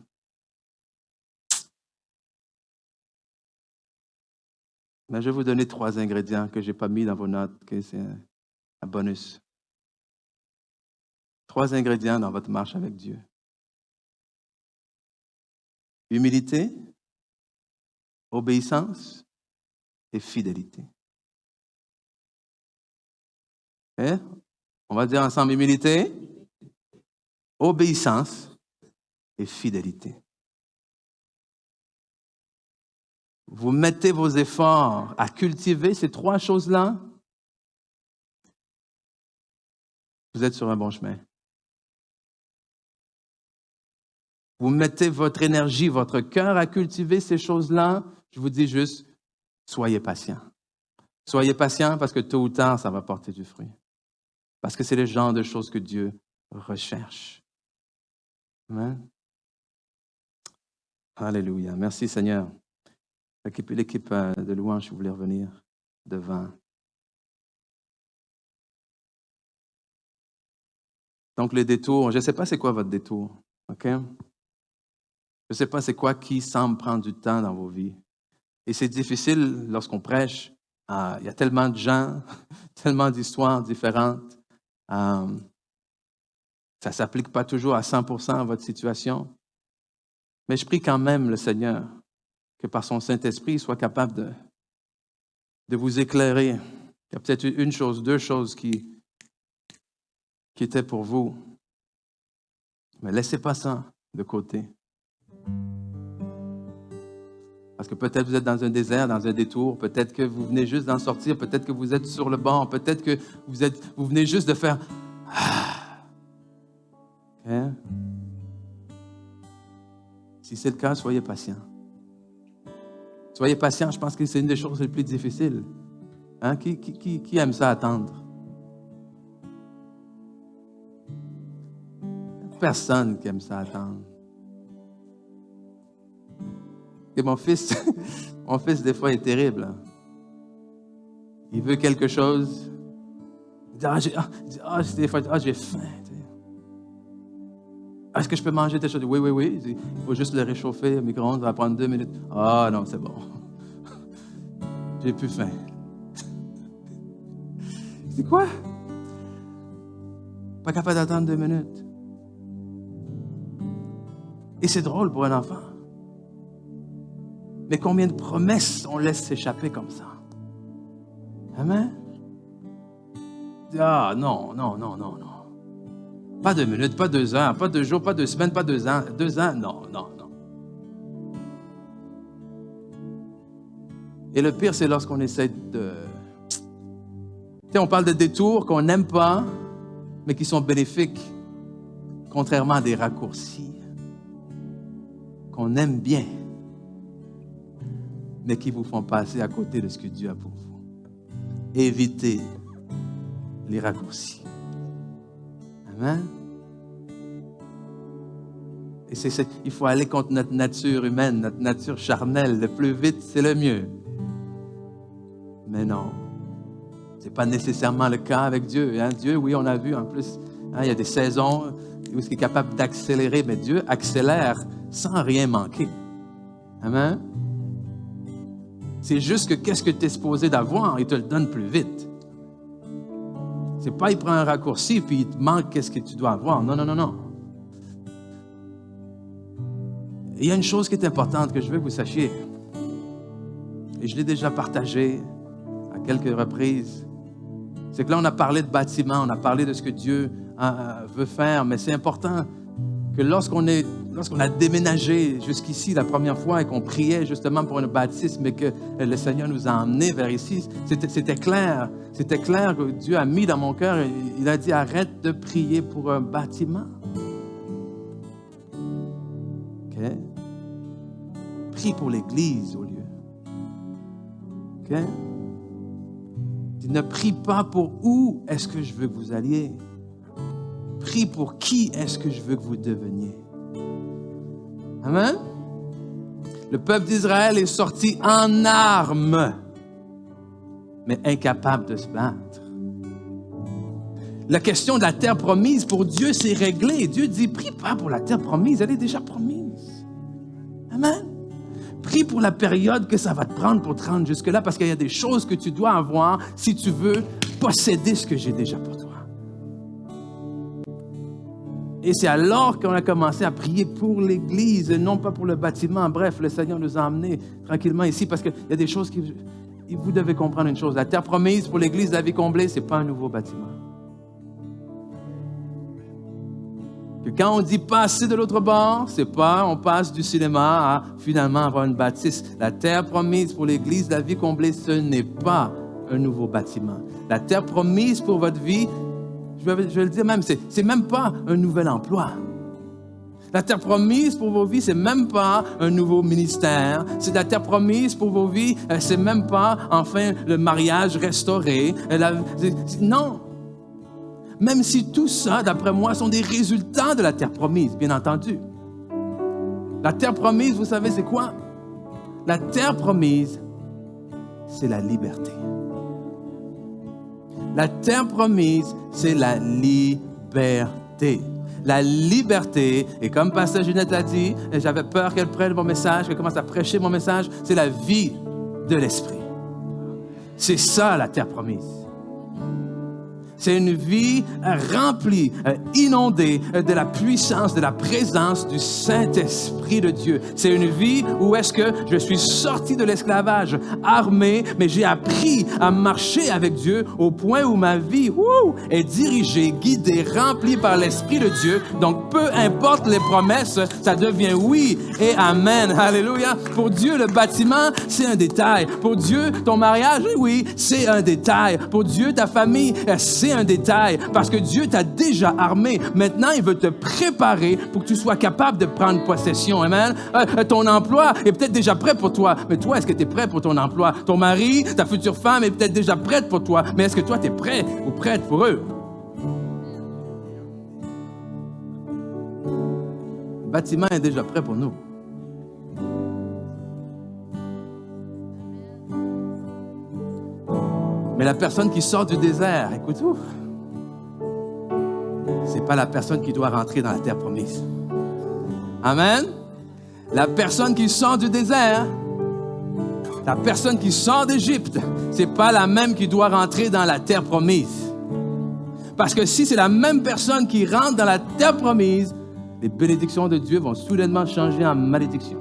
Mais je vais vous donner 3 ingrédients que je n'ai pas mis dans vos notes, que c'est un bonus. 3 ingrédients dans votre marche avec Dieu. Humilité, obéissance et fidélité. Okay? On va dire ensemble humilité, obéissance et fidélité. Vous mettez vos efforts à cultiver ces 3 choses-là, vous êtes sur un bon chemin. Vous mettez votre énergie, votre cœur à cultiver ces choses-là, je vous dis juste, soyez patient. Soyez patient parce que tôt ou tard, ça va porter du fruit. Parce que c'est le genre de choses que Dieu recherche. Amen. Alléluia. Merci Seigneur. L'équipe de louange, si vous voulez revenir devant. Donc, le détour, je ne sais pas c'est quoi votre détour, OK? Je ne sais pas c'est quoi qui semble prendre du temps dans vos vies. Et c'est difficile lorsqu'on prêche. Il y a tellement de gens, tellement d'histoires différentes. Ça ne s'applique pas toujours à 100% à votre situation. Mais je prie quand même le Seigneur que par son Saint-Esprit, il soit capable de vous éclairer. Il y a peut-être une chose, 2 choses qui étaient pour vous. Mais laissez pas ça de côté. Parce que peut-être vous êtes dans un désert, dans un détour, peut-être que vous venez juste d'en sortir, peut-être que vous êtes sur le bord, peut-être que vous venez juste de faire Hein? Si c'est le cas, soyez patient. Soyez patient, je pense que c'est une des choses les plus difficiles. Hein? Qui aime ça attendre? Personne qui aime ça attendre. Et mon fils, des fois, est terrible. Hein? Il veut quelque chose. Il dit, des fois, j'ai faim. Est-ce que je peux manger telle chose? Oui. Il faut juste le réchauffer au micro-ondes, ça va prendre 2 minutes. Ah non, c'est bon. J'ai plus faim. C'est quoi? Pas capable d'attendre 2 minutes. Et c'est drôle pour un enfant. Mais combien de promesses on laisse s'échapper comme ça? Amen? Ah non. Pas 2 minutes, pas 2 heures, pas 2 jours, pas 2 semaines, pas 2 ans. 2 ans, non. Et le pire, c'est lorsqu'on essaie de... Tu sais, on parle de détours qu'on n'aime pas, mais qui sont bénéfiques, contrairement à des raccourcis qu'on aime bien, mais qui vous font passer à côté de ce que Dieu a pour vous. Évitez les raccourcis. Amen. Et il faut aller contre notre nature humaine, notre nature charnelle. Le plus vite, c'est le mieux. Mais non, ce n'est pas nécessairement le cas avec Dieu. Hein? Dieu, oui, on a vu en plus, il y a des saisons où il est capable d'accélérer, mais Dieu accélère sans rien manquer. Amen. C'est juste que qu'est-ce que tu es supposé d'avoir, il te le donne plus vite. C'est pas il prend un raccourci puis il te manque qu'est-ce que tu dois avoir. Non. Il y a une chose qui est importante que je veux que vous sachiez. Et je l'ai déjà partagé à quelques reprises. C'est que là, on a parlé de bâtiment, on a parlé de ce que Dieu veut faire, mais c'est important que lorsqu'on a déménagé jusqu'ici la première fois et qu'on priait justement pour un baptisme et que le Seigneur nous a emmenés vers ici, c'était clair. C'était clair que Dieu a mis dans mon cœur, il a dit, arrête de prier pour un bâtiment. OK? Prie pour l'Église au lieu. OK? Ne prie pas pour où est-ce que je veux que vous alliez. Prie pour qui est-ce que je veux que vous deveniez. Amen? Le peuple d'Israël est sorti en armes, mais incapable de se battre. la question de la terre promise, pour Dieu, c'est réglé. Dieu dit, prie pas pour la terre promise, elle est déjà promise. Amen. Prie pour la période que ça va te prendre pour te rendre jusque-là, parce qu'il y a des choses que tu dois avoir si tu veux posséder ce que j'ai déjà pour toi. Et c'est alors qu'on a commencé à prier pour l'Église, et non pas pour le bâtiment. Bref, le Seigneur nous a emmenés tranquillement ici, parce qu'il y a des choses qui... Vous devez comprendre une chose, la terre promise pour l'Église de la vie comblée, ce n'est pas un nouveau bâtiment. Que quand on dit passer de l'autre bord, c'est pas on passe du cinéma à finalement avoir une bâtisse. La terre promise pour l'Église de la vie comblée, ce n'est pas un nouveau bâtiment. La terre promise pour votre vie, je vais le dire même, c'est même pas un nouvel emploi. La terre promise pour vos vies, c'est même pas un nouveau ministère. C'est la terre promise pour vos vies, c'est même pas enfin le mariage restauré. Non. Même si tout ça, d'après moi, sont des résultats de la terre promise, bien entendu. La terre promise, vous savez, c'est quoi? La terre promise, c'est la liberté. La terre promise, c'est la liberté. La liberté, et comme Pasteur Ginette l'a dit, j'avais peur qu'elle prenne mon message, qu'elle commence à prêcher mon message, c'est la vie de l'esprit. C'est ça la terre promise. C'est une vie remplie, inondée de la puissance, de la présence du Saint-Esprit de Dieu. C'est une vie où est-ce que je suis sorti de l'esclavage, armé, mais j'ai appris à marcher avec Dieu au point où ma vie est dirigée, guidée, remplie par l'Esprit de Dieu. Donc, peu importe les promesses, ça devient oui et amen. Alléluia. Pour Dieu, le bâtiment, c'est un détail. Pour Dieu, ton mariage, oui, c'est un détail. Pour Dieu, ta famille, c'est un détail, parce que Dieu t'a déjà armé. Maintenant, il veut te préparer pour que tu sois capable de prendre possession. Amen. Ton emploi est peut-être déjà prêt pour toi, mais toi, est-ce que tu es prêt pour ton emploi? Ton mari, ta future femme est peut-être déjà prête pour toi, mais est-ce que toi, tu es prêt ou prête pour eux? Le bâtiment est déjà prêt pour nous. Mais la personne qui sort du désert, écoute-vous, c'est pas la personne qui doit rentrer dans la terre promise. Amen. La personne qui sort du désert, la personne qui sort d'Égypte, c'est pas la même qui doit rentrer dans la terre promise. Parce que si c'est la même personne qui rentre dans la terre promise, les bénédictions de Dieu vont soudainement changer en malédiction.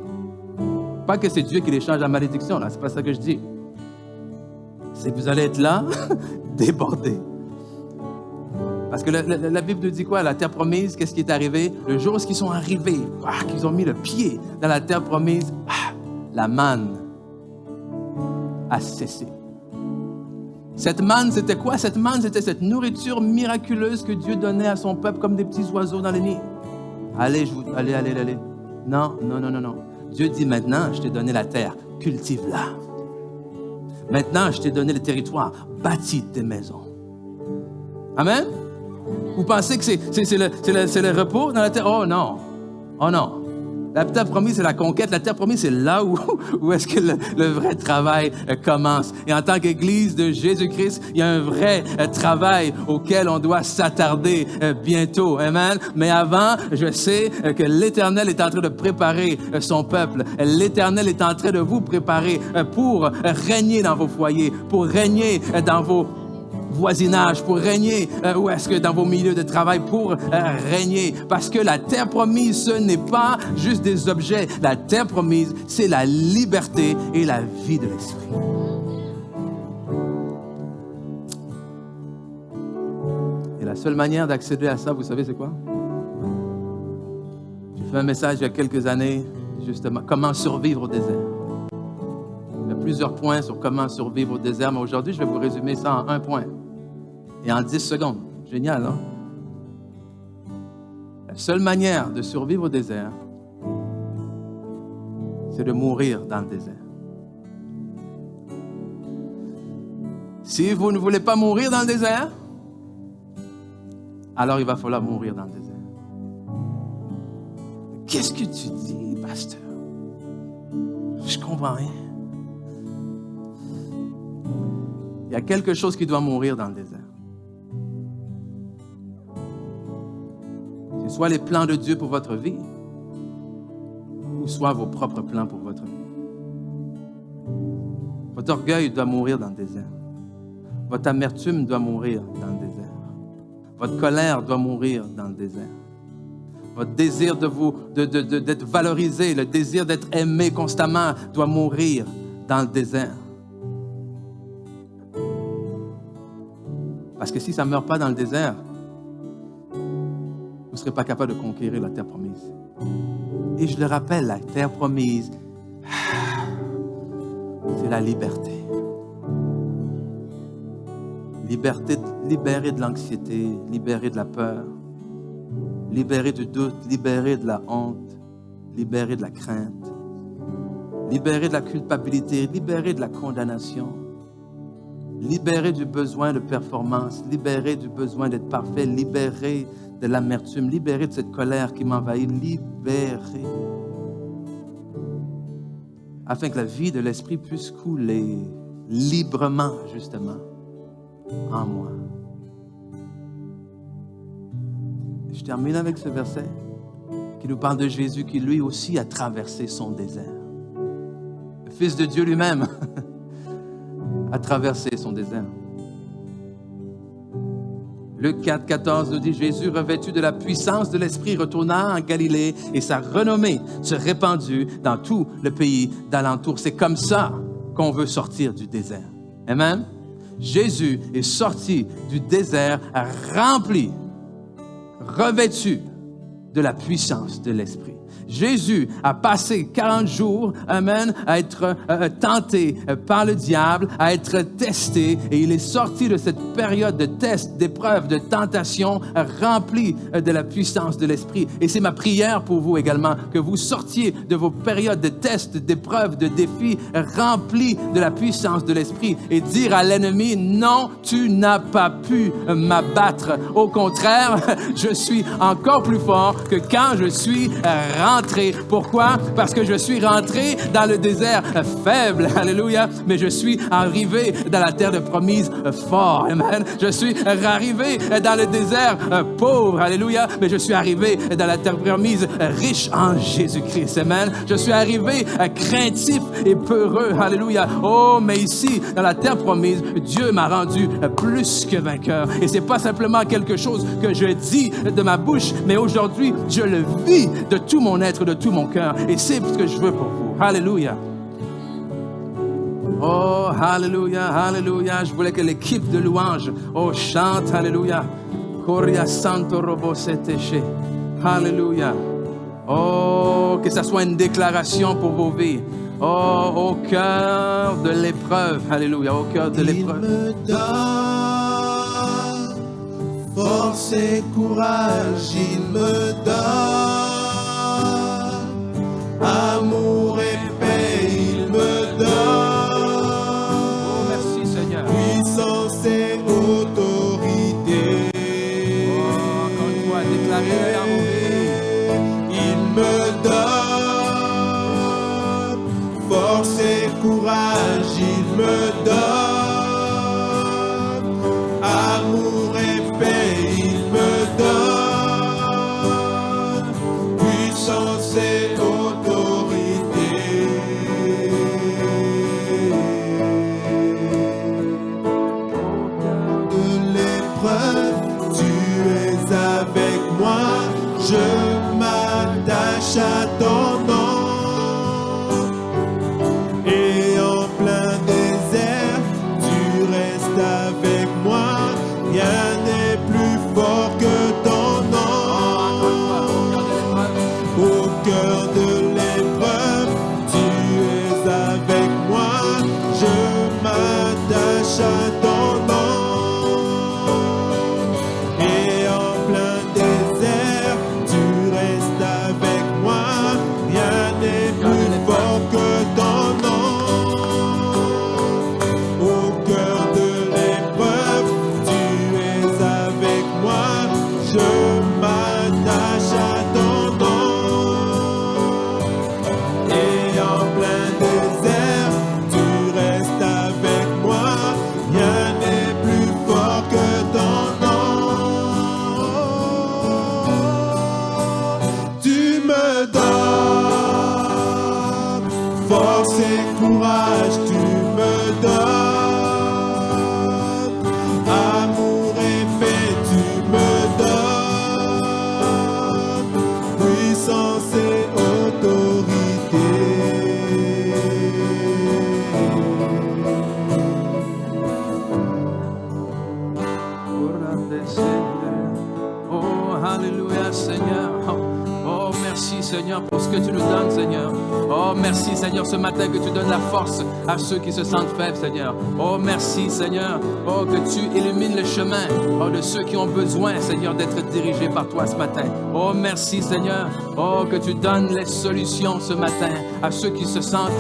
Pas que c'est Dieu qui les change en malédiction, là, c'est pas ça que je dis. C'est que vous allez être là, débordés. Parce que la Bible nous dit quoi? La terre promise, qu'est-ce qui est arrivé? Le jour où ils sont arrivés, qu'ils ont mis le pied dans la terre promise, la manne a cessé. Cette manne, c'était quoi? Cette manne, c'était cette nourriture miraculeuse que Dieu donnait à son peuple comme des petits oiseaux dans les nids. Allez. Non. Dieu dit maintenant, je t'ai donné la terre, cultive-la. Maintenant, je t'ai donné le territoire, bâtis tes maisons. Amen? Vous pensez que c'est le repos dans la terre? Oh non. La terre promise, c'est la conquête. La terre promise, c'est là où est-ce que le vrai travail commence. Et en tant qu'Église de Jésus-Christ, il y a un vrai travail auquel on doit s'attarder bientôt. Amen. Mais avant, je sais que l'Éternel est en train de préparer son peuple. L'Éternel est en train de vous préparer pour régner dans vos foyers, pour régner dans vos voisinage, pour régner, ou est-ce que dans vos milieux de travail, pour régner. Parce que la terre promise, ce n'est pas juste des objets. La terre promise, c'est la liberté et la vie de l'esprit. Et la seule manière d'accéder à ça, vous savez, c'est quoi? J'ai fait un message il y a quelques années, justement, comment survivre au désert. Il y a plusieurs points sur comment survivre au désert, mais aujourd'hui, je vais vous résumer ça en un point. Et en 10 secondes. Génial, non? La seule manière de survivre au désert, c'est de mourir dans le désert. Si vous ne voulez pas mourir dans le désert, alors il va falloir mourir dans le désert. Qu'est-ce que tu dis, pasteur? Je comprends rien. Il y a quelque chose qui doit mourir dans le désert. soit les plans de Dieu pour votre vie, ou soit vos propres plans pour votre vie. Votre orgueil doit mourir dans le désert. Votre amertume doit mourir dans le désert. Votre colère doit mourir dans le désert. Votre désir d'être valorisé, le désir d'être aimé constamment doit mourir dans le désert. Parce que si ça ne meurt pas dans le désert, vous ne serez pas capable de conquérir la terre promise. Et je le rappelle, la terre promise, c'est la liberté. Liberté, libérée de l'anxiété, libérée de la peur, libérée du doute, libérée de la honte, libérée de la crainte, libérée de la culpabilité, libérée de la condamnation, libérée du besoin de performance, libérée du besoin d'être parfait, libérée de l'amertume, libérée de cette colère qui m'envahit, libérée, afin que la vie de l'Esprit puisse couler librement, justement, en moi. Je termine avec ce verset qui nous parle de Jésus qui lui aussi a traversé son désert. Le Fils de Dieu lui-même a traversé son désert. Luc 4, 14 nous dit, Jésus, revêtu de la puissance de l'Esprit, retourna en Galilée et sa renommée se répandit dans tout le pays d'alentour. C'est comme ça qu'on veut sortir du désert. Amen? Jésus est sorti du désert rempli, revêtu de la puissance de l'Esprit. Jésus a passé 40 jours, amen, à être tenté par le diable, à être testé, et il est sorti de cette période de test, d'épreuve, de tentation, rempli de la puissance de l'Esprit. Et c'est ma prière pour vous également, que vous sortiez de vos périodes de tests, d'épreuves, de défis, remplis de la puissance de l'Esprit, et dire à l'ennemi, non, tu n'as pas pu m'abattre. Au contraire, je suis encore plus fort que quand je suis rentré. Pourquoi? Parce que je suis rentré dans le désert faible, alléluia, mais je suis arrivé dans la terre de promise fort, amen. Je suis arrivé dans le désert pauvre, alléluia, mais je suis arrivé dans la terre promise riche en Jésus-Christ, amen. Je suis arrivé craintif et peureux, alléluia. Oh, mais ici, dans la terre promise, Dieu m'a rendu plus que vainqueur. Et c'est pas simplement quelque chose que je dis de ma bouche, mais aujourd'hui, je le vis de tout mon être, de tout mon cœur. Et c'est ce que je veux pour vous. Alléluia. Oh, alléluia, alléluia. Je voulais que l'équipe de louanges, chante, alléluia. Coria santo robo seteche. Alléluia. Oh, que ça soit une déclaration pour vos vies. Oh, au cœur de l'épreuve. Alléluia, au cœur de l'épreuve. Il me donne force et courage, il me donne amour et paix, il me donne. Oh, merci Seigneur. Puissance et autorité. Oh, encore une fois, déclarez-le dans vos vies. Il me donne force et courage, il me donne amour et paix, il me donne puissance et autorité. De l'épreuve, tu es avec moi, je m'attache à ton nom. Et en plein désert, Force et courage, tu me donnes. Amour et paix, tu me donnes. Puissance et autorité. Oh, alléluia, Seigneur. Oh, merci, Seigneur, pour ce que tu nous donnes, Seigneur. Oh, merci, Seigneur, ce matin que tu donnes la force à ceux qui se sentent faibles, Seigneur. Oh, merci, Seigneur. Oh, que tu illumines le chemin de ceux qui ont besoin, Seigneur, d'être dirigés par toi ce matin. Oh, merci, Seigneur. Oh, que tu donnes les solutions ce matin à ceux qui se sentent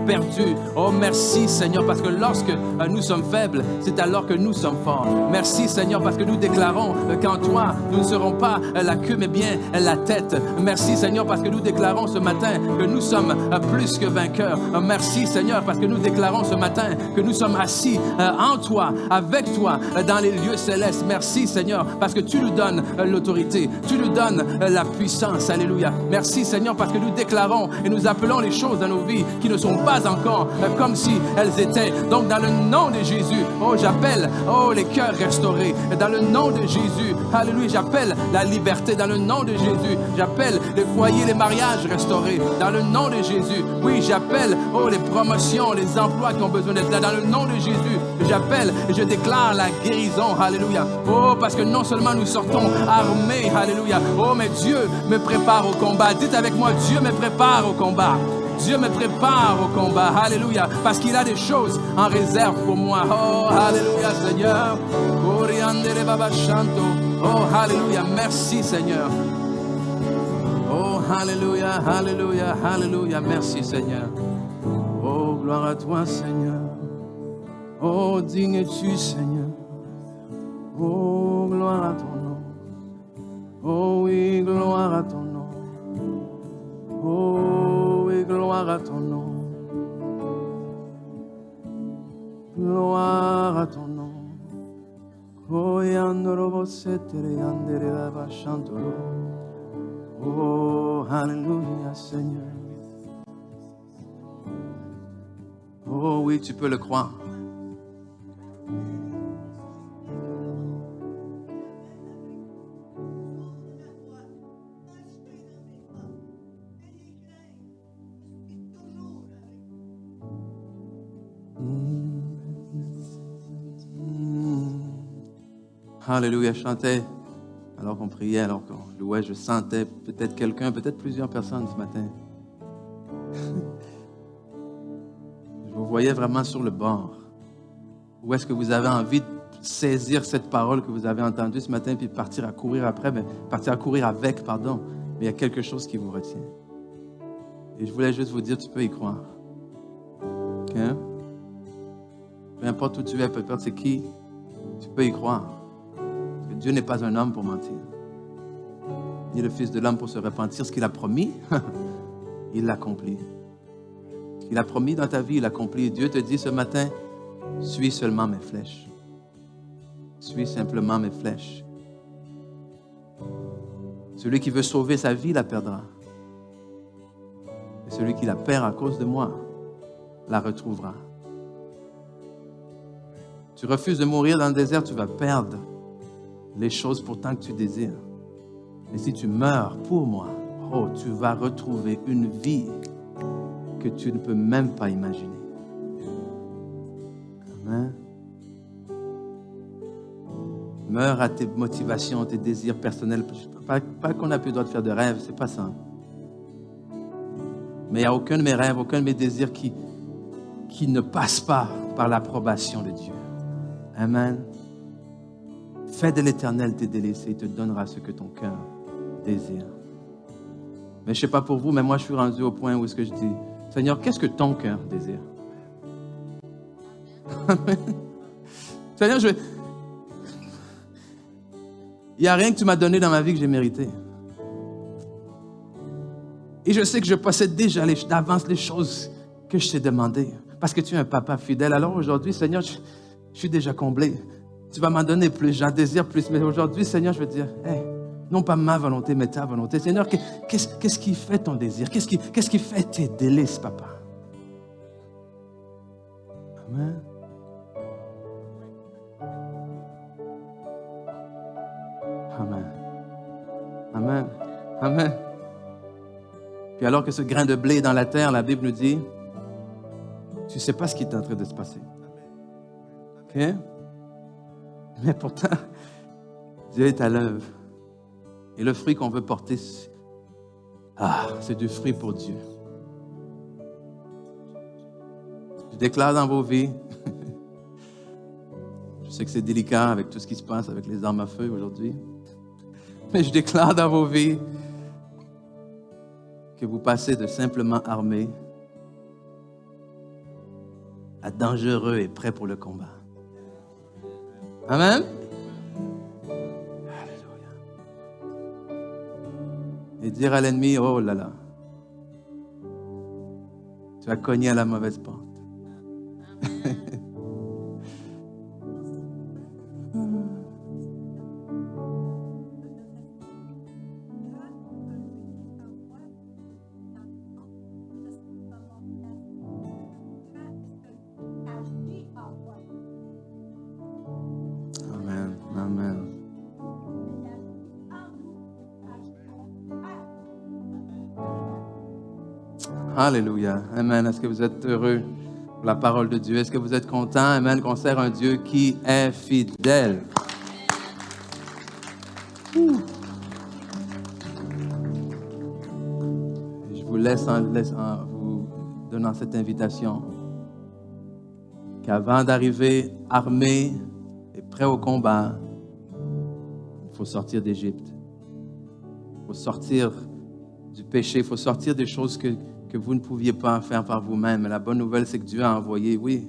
perdus. Oh, merci, Seigneur, parce que lorsque nous sommes faibles, c'est alors que nous sommes forts. Merci, Seigneur, parce que nous déclarons qu'en toi, nous ne serons pas la queue, mais bien la tête. Merci, Seigneur, parce que nous déclarons ce matin que nous sommes plus que vainqueurs. Merci, Seigneur, parce que nous déclarons ce matin que nous sommes assis en toi, avec toi, dans les lieux célestes. Merci, Seigneur, parce que tu nous donnes l'autorité, tu nous donnes la puissance. Alléluia. Merci, Seigneur, parce que nous déclarons et nous appelons les choses dans nos vies qui ne sont pas encore comme si elles étaient. Donc, dans le nom de Jésus, oh, j'appelle, oh, les cœurs restaurés. Dans le nom de Jésus, alléluia, j'appelle la liberté. Dans le nom de Jésus, j'appelle les foyers, les mariages restaurés. Dans le nom de Jésus, oui, j'appelle, oh, les promotions, les emplois qui ont besoin d'être là. Dans le nom de Jésus, j'appelle et je déclare la guérison. Alléluia. Oh, parce que non seulement nous sortons armés, alléluia. Oh, mais Dieu me prépare au combat. Dites avec moi, Dieu me prépare au combat. Dieu me prépare au combat. Alléluia. Parce qu'il a des choses en réserve pour moi. Oh, alléluia, Seigneur. Oh, alléluia. Merci, Seigneur. Oh, alléluia, alléluia, alléluia. Merci, Seigneur. Oh, gloire à toi, Seigneur. Oh, digne es-tu, Seigneur. Oh, gloire à ton nom. Oh, oui, gloire à ton nom. Oh, oui, gloire à ton nom. Gloire à ton nom. Oh, yandoro setere yandere lava chantoro. Oh, alléluia, Seigneur. Oh oui, tu peux le croire. Alléluia, je chantais alors qu'on priait, alors qu'on louait, je sentais peut-être quelqu'un, peut-être plusieurs personnes ce matin. Je vous voyais vraiment sur le bord. Où est-ce que vous avez envie de saisir cette parole que vous avez entendue ce matin puis partir à courir après, mais partir à courir avec, pardon. Mais il y a quelque chose qui vous retient. Et je voulais juste vous dire, tu peux y croire. OK? Peu importe où tu es, peu importe c'est qui, tu peux y croire. Parce que Dieu n'est pas un homme pour mentir. Ni le Fils de l'homme pour se repentir. Ce qu'il a promis, il l'accomplit. Ce qu'il a promis dans ta vie, il l'accomplit. Dieu te dit ce matin, suis seulement mes flèches. Suis simplement mes flèches. Celui qui veut sauver sa vie la perdra. Et celui qui la perd à cause de moi la retrouvera. Tu refuses de mourir dans le désert, tu vas perdre les choses pourtant que tu désires. Et si tu meurs pour moi, oh, tu vas retrouver une vie que tu ne peux même pas imaginer. Amen. Meurs à tes motivations, tes désirs personnels. Pas qu'on n'a plus le droit de faire de rêves, c'est pas ça. Mais il n'y a aucun de mes rêves, aucun de mes désirs qui ne passe pas par l'approbation de Dieu. Amen. Fais de l'Éternel tes délices et il te donnera ce que ton cœur désire. Mais je ne sais pas pour vous, mais moi je suis rendu au point où est-ce que je dis, Seigneur, qu'est-ce que ton cœur désire? Seigneur, il n'y a rien que tu m'as donné dans ma vie que j'ai mérité. Et je sais que je possède déjà d'avance les choses que je t'ai demandées. Parce que tu es un papa fidèle. Alors aujourd'hui, Seigneur, je suis déjà comblé. Tu vas m'en donner plus, j'en désire plus. Mais aujourd'hui, Seigneur, je veux dire, hey, non pas ma volonté, mais ta volonté. Seigneur, qu'est-ce qui fait ton désir? Qu'est-ce qui fait tes délices, papa? Amen. Amen. Amen. Amen. Puis alors que ce grain de blé est dans la terre, la Bible nous dit, tu ne sais pas ce qui est en train de se passer. OK? Mais pourtant, Dieu est à l'œuvre. Et le fruit qu'on veut porter, c'est du fruit pour Dieu. Je déclare dans vos vies, je sais que c'est délicat avec tout ce qui se passe avec les armes à feu aujourd'hui, mais je déclare dans vos vies que vous passez de simplement armés à dangereux et prêts pour le combat. Amen. Alléluia. Et dire à l'ennemi, oh là là, tu as cogné à la mauvaise porte. Amen, amen. Alléluia. Amen. Est-ce que vous êtes heureux pour la parole de Dieu? Est-ce que vous êtes content? Amen. Qu'on sert un Dieu qui est fidèle. Je vous laisse en vous donnant cette invitation qu'avant d'arriver armé et prêt au combat, il faut sortir d'Égypte. Il faut sortir du péché. Il faut sortir des choses que vous ne pouviez pas faire par vous-même. La bonne nouvelle, c'est que Dieu a envoyé, oui,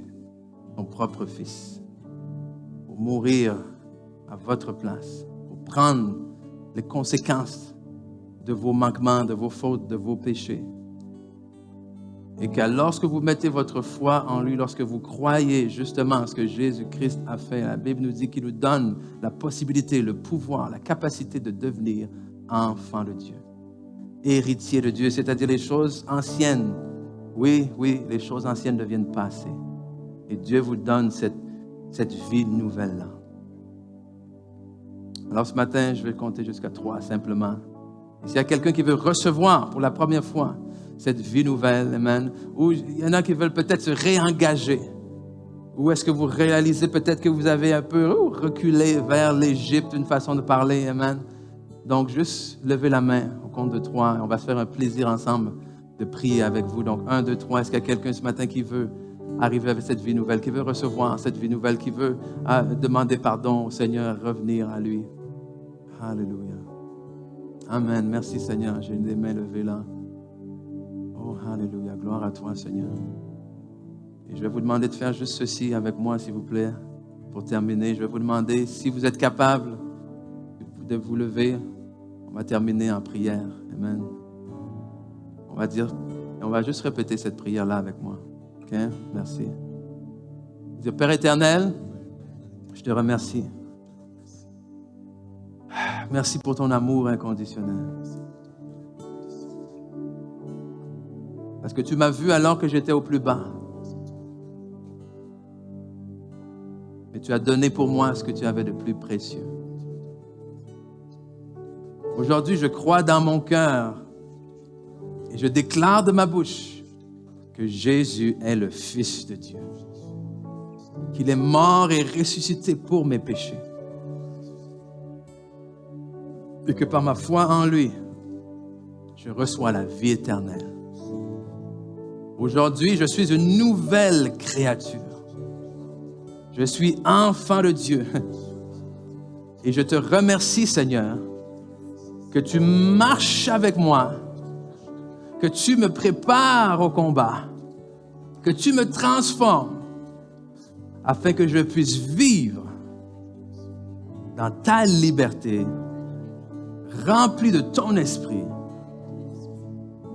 son propre Fils pour mourir à votre place, pour prendre les conséquences de vos manquements, de vos fautes, de vos péchés. Et que lorsque vous mettez votre foi en lui, lorsque vous croyez justement à ce que Jésus-Christ a fait, la Bible nous dit qu'il nous donne la possibilité, le pouvoir, la capacité de devenir enfant de Dieu, héritier de Dieu, c'est-à-dire les choses anciennes. Oui, les choses anciennes deviennent passées. Et Dieu vous donne cette vie nouvelle-là. Alors ce matin, je vais compter jusqu'à 3 simplement. Et s'il y a quelqu'un qui veut recevoir pour la première fois cette vie nouvelle, amen, ou il y en a qui veulent peut-être se réengager, ou est-ce que vous réalisez peut-être que vous avez un peu reculé vers l'Égypte, une façon de parler, amen. Donc, juste levez la main au compte de 3. On va se faire un plaisir ensemble de prier avec vous. Donc, 1, 2, 3. Est-ce qu'il y a quelqu'un ce matin qui veut arriver avec cette vie nouvelle, qui veut recevoir cette vie nouvelle, qui veut demander pardon au Seigneur, revenir à lui? Alléluia. Amen. Merci Seigneur. J'ai des mains levées là. Oh, alléluia. Gloire à toi, Seigneur. Et je vais vous demander de faire juste ceci avec moi, s'il vous plaît, pour terminer. Je vais vous demander, si vous êtes capable de vous lever, on va terminer en prière. Amen. On va juste répéter cette prière-là avec moi. OK? Merci. Dieu Père éternel, je te remercie. Merci pour ton amour inconditionnel. Parce que tu m'as vu alors que j'étais au plus bas. Et tu as donné pour moi ce que tu avais de plus précieux. Aujourd'hui, je crois dans mon cœur et je déclare de ma bouche que Jésus est le Fils de Dieu, qu'il est mort et ressuscité pour mes péchés, et que par ma foi en lui, je reçois la vie éternelle. Aujourd'hui, je suis une nouvelle créature. Je suis enfant de Dieu. Et je te remercie, Seigneur, que tu marches avec moi, que tu me prépares au combat, que tu me transformes afin que je puisse vivre dans ta liberté, rempli de ton esprit,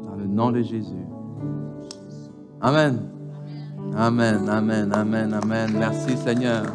dans le nom de Jésus. Amen. Amen, amen, amen, amen. Merci Seigneur.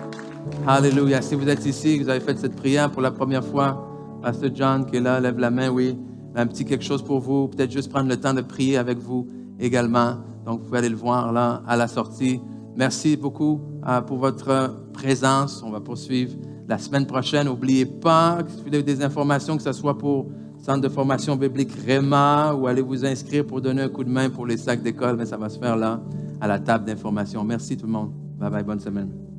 Alléluia. Si vous êtes ici, vous avez fait cette prière pour la première fois, Pasteur John qui est là, lève la main, oui. Un petit quelque chose pour vous. Peut-être juste prendre le temps de prier avec vous également. Donc, vous pouvez aller le voir là, à la sortie. Merci beaucoup pour votre présence. On va poursuivre la semaine prochaine. N'oubliez pas, si vous avez des informations, que ce soit pour le Centre de formation biblique Réma ou allez vous inscrire pour donner un coup de main pour les sacs d'école, mais ça va se faire là, à la table d'information. Merci tout le monde. Bye bye, bonne semaine.